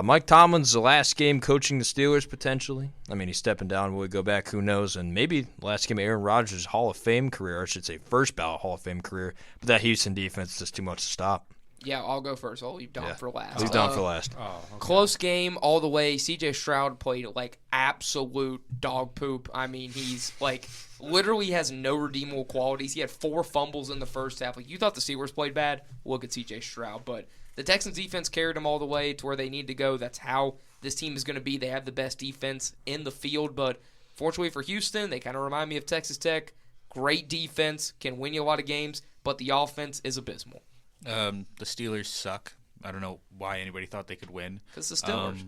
Mike Tomlin's the last game coaching the Steelers potentially. I mean, he's stepping down. Will he go back? Who knows? And maybe last game of Aaron Rodgers' Hall of Fame career, or I should say first ballot Hall of Fame career, but that Houston defense is just too much to stop. Yeah, I'll go first. I'll leave Dom for last. Leave Dom for last. Oh, okay. Close game all the way. C.J. Stroud played like absolute dog poop. I mean, he's like literally has no redeemable qualities. He had 4 fumbles in the first half. Like, you thought the Steelers played bad? Look at C.J. Stroud. But the Texans defense carried them all the way to where they need to go. That's how this team is going to be. They have the best defense in the field. But fortunately for Houston, they kind of remind me of Texas Tech. Great defense, can win you a lot of games, but the offense is abysmal. The Steelers suck. I don't know why anybody thought they could win. Because the Steelers.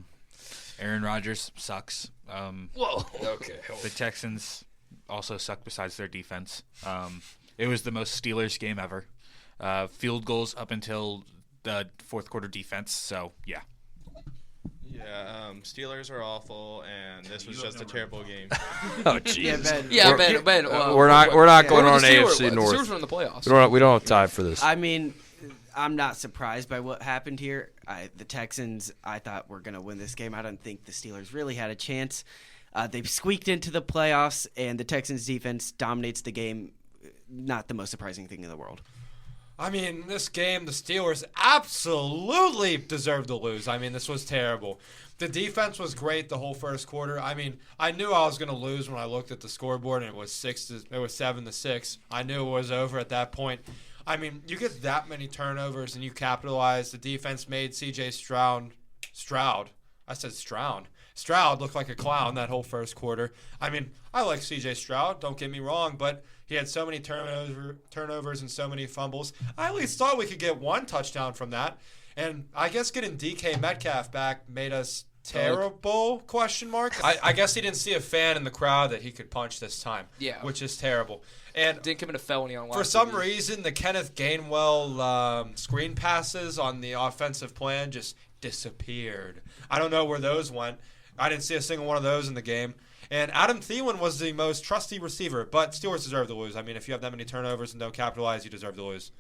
Aaron Rodgers sucks. Whoa. Okay. The Texans also suck besides their defense. It was the most Steelers game ever. Field goals up until the fourth quarter defense. So, yeah. Yeah, Steelers are awful, and this was just a terrible game. Oh, jeez. Ben. We're not going on AFC North. The Steelers are in the playoffs. We don't have time for this. I mean, I'm not surprised by what happened here. The Texans, I thought, were going to win this game. I don't think the Steelers really had a chance. They squeaked into the playoffs, and the Texans' defense dominates the game. Not the most surprising thing in the world. I mean, this game, the Steelers absolutely deserved to lose. I mean, this was terrible. The defense was great the whole first quarter. I mean, I knew I was going to lose when I looked at the scoreboard and it was 7-6. I knew it was over at that point. I mean, you get that many turnovers and you capitalize. The defense made C.J. Stroud. I said Stroud. Stroud looked like a clown that whole first quarter. I mean, I like C.J. Stroud, don't get me wrong, but he had so many turnovers and so many fumbles. I at least thought we could get one touchdown from that. And I guess getting DK Metcalf back made us terrible, question mark. I guess he didn't see a fan in the crowd that he could punch this time. Yeah. Which is terrible. And Didn't come in a felony on for some reason, the Kenneth Gainwell screen passes on the offensive plan just disappeared. I don't know where those went. I didn't see a single one of those in the game. And Adam Thielen was the most trusty receiver, but Steelers deserve to lose. I mean, if you have that many turnovers and don't capitalize, you deserve to lose.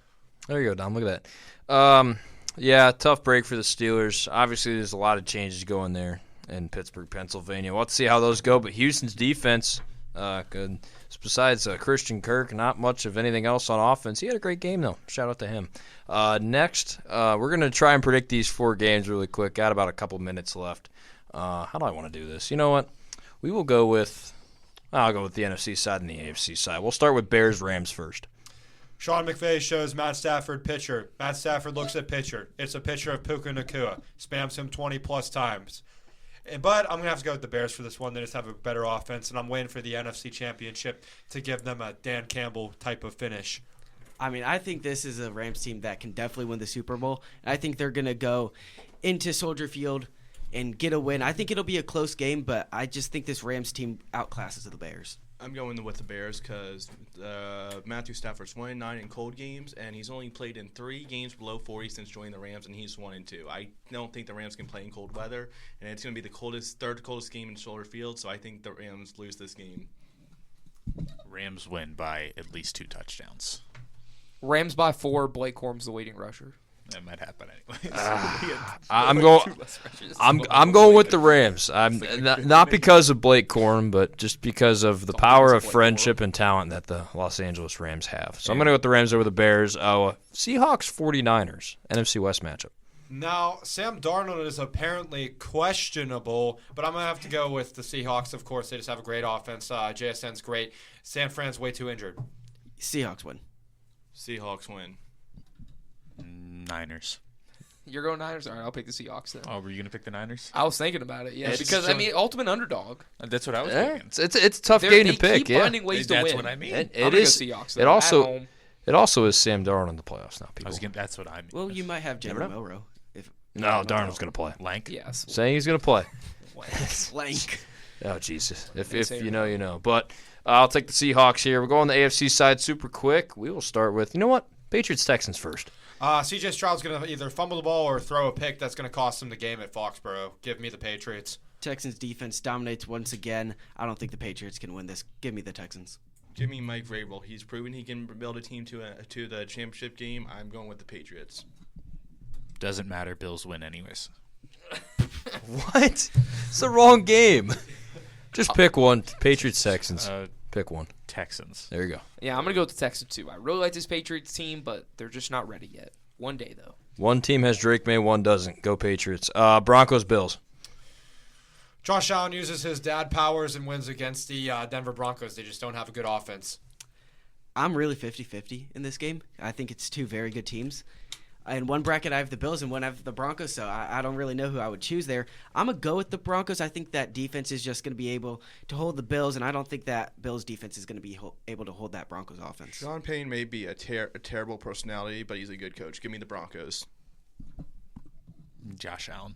There you go, Dom. Look at that. Yeah, tough break for the Steelers. Obviously, there's a lot of changes going there in Pittsburgh, Pennsylvania. We'll have to see how those go, but Houston's defense, good. Besides Christian Kirk, not much of anything else on offense. He had a great game, though. Shout out to him. Next, we're going to try and predict these 4 games really quick. Got about a couple minutes left. How do I want to do this? You know what? We will go with – I'll go with the NFC side and the AFC side. We'll start with Bears-Rams first. Sean McVay shows Matt Stafford pitcher. Matt Stafford looks at pitcher. It's a picture of Puka Nacua. Spams him 20-plus times. But I'm going to have to go with the Bears for this one. They just have a better offense, and I'm waiting for the NFC Championship to give them a Dan Campbell type of finish. I mean, I think this is a Rams team that can definitely win the Super Bowl. And I think they're going to go into Soldier Field and get a win. I think it'll be a close game, but I just think this Rams team outclasses the Bears. I'm going with the Bears because Matthew Stafford's 1-9 in cold games, and he's only played in 3 games below 40 since joining the Rams, and he's 1-2. I don't think the Rams can play in cold weather, and it's going to be the third coldest game in Soldier Field, so I think the Rams lose this game. Rams win by at least 2 touchdowns. Rams by 4. Blake Corum's the leading rusher. That might happen anyway. I'm going with the Rams. I'm not because of Blake Corum, but just because of the power of friendship and talent that the Los Angeles Rams have. So I'm going to go with the Rams over the Bears. Seahawks 49ers, NFC West matchup. Now, Sam Darnold is apparently questionable, but I'm going to have to go with the Seahawks. Of course, they just have a great offense. JSN's great. San Fran's way too injured. Seahawks win. Seahawks win. Niners. You're going Niners? All right, I'll pick the Seahawks then. Oh, were you going to pick the Niners? I was thinking about it, yeah. Because, I mean, ultimate underdog. That's what I was thinking. It's a tough game to pick. They keep Yeah, finding ways to win. That's what I mean. It is. Go Seahawks, It though, it also is Sam Darnold in the playoffs now. People. That's what I mean. Well, you might have Never Jalen know. Milroe. No, Darnold's going to play. Lank. Yes. Saying he's going to play. Blank. Oh, Jesus. If you know, you know. But I'll take the Seahawks here. We'll go on the AFC side super quick. We will start with, you know what? Patriots-Texans first. C.J. Stroud's going to either fumble the ball or throw a pick that's going to cost him the game at Foxborough. Give me the Patriots. Texans defense dominates once again. I don't think the Patriots can win this. Give me the Texans. Give me Mike Vrabel. He's proven he can build a team to the championship game. I'm going with the Patriots. Doesn't matter. Bills win anyways. What? It's the wrong game. Just pick one. Patriots-Texans. Pick one. Texans. There you go. Yeah, I'm going to go with the Texans, too. I really like this Patriots team, but they're just not ready yet. One day, though. One team has Drake May, one doesn't. Go Patriots. Broncos-Bills. Josh Allen uses his dad powers and wins against the Denver Broncos. They just don't have a good offense. I'm really 50-50 in this game. I think it's 2 very good teams. In one bracket, I have the Bills, and one I have the Broncos, so I don't really know who I would choose there. I'm going to go with the Broncos. I think that defense is just going to be able to hold the Bills, and I don't think that Bills defense is going to be able to hold that Broncos offense. Sean Payne may be a terrible personality, but he's a good coach. Give me the Broncos. Josh Allen.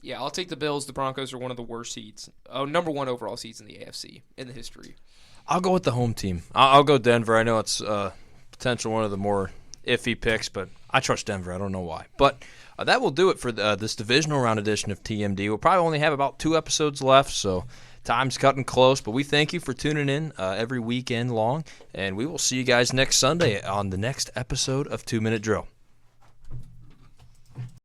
Yeah, I'll take the Bills. The Broncos are one of the worst seeds. Number 1 overall seeds in the AFC in the history. I'll go with the home team. I'll go Denver. I know it's potential one of the more iffy picks, but I trust Denver. I don't know why. But that will do it for this divisional round edition of TMD. We'll probably only have about 2 episodes left, so time's cutting close. But we thank you for tuning in every weekend long, and we will see you guys next Sunday on the next episode of 2 Minute Drill.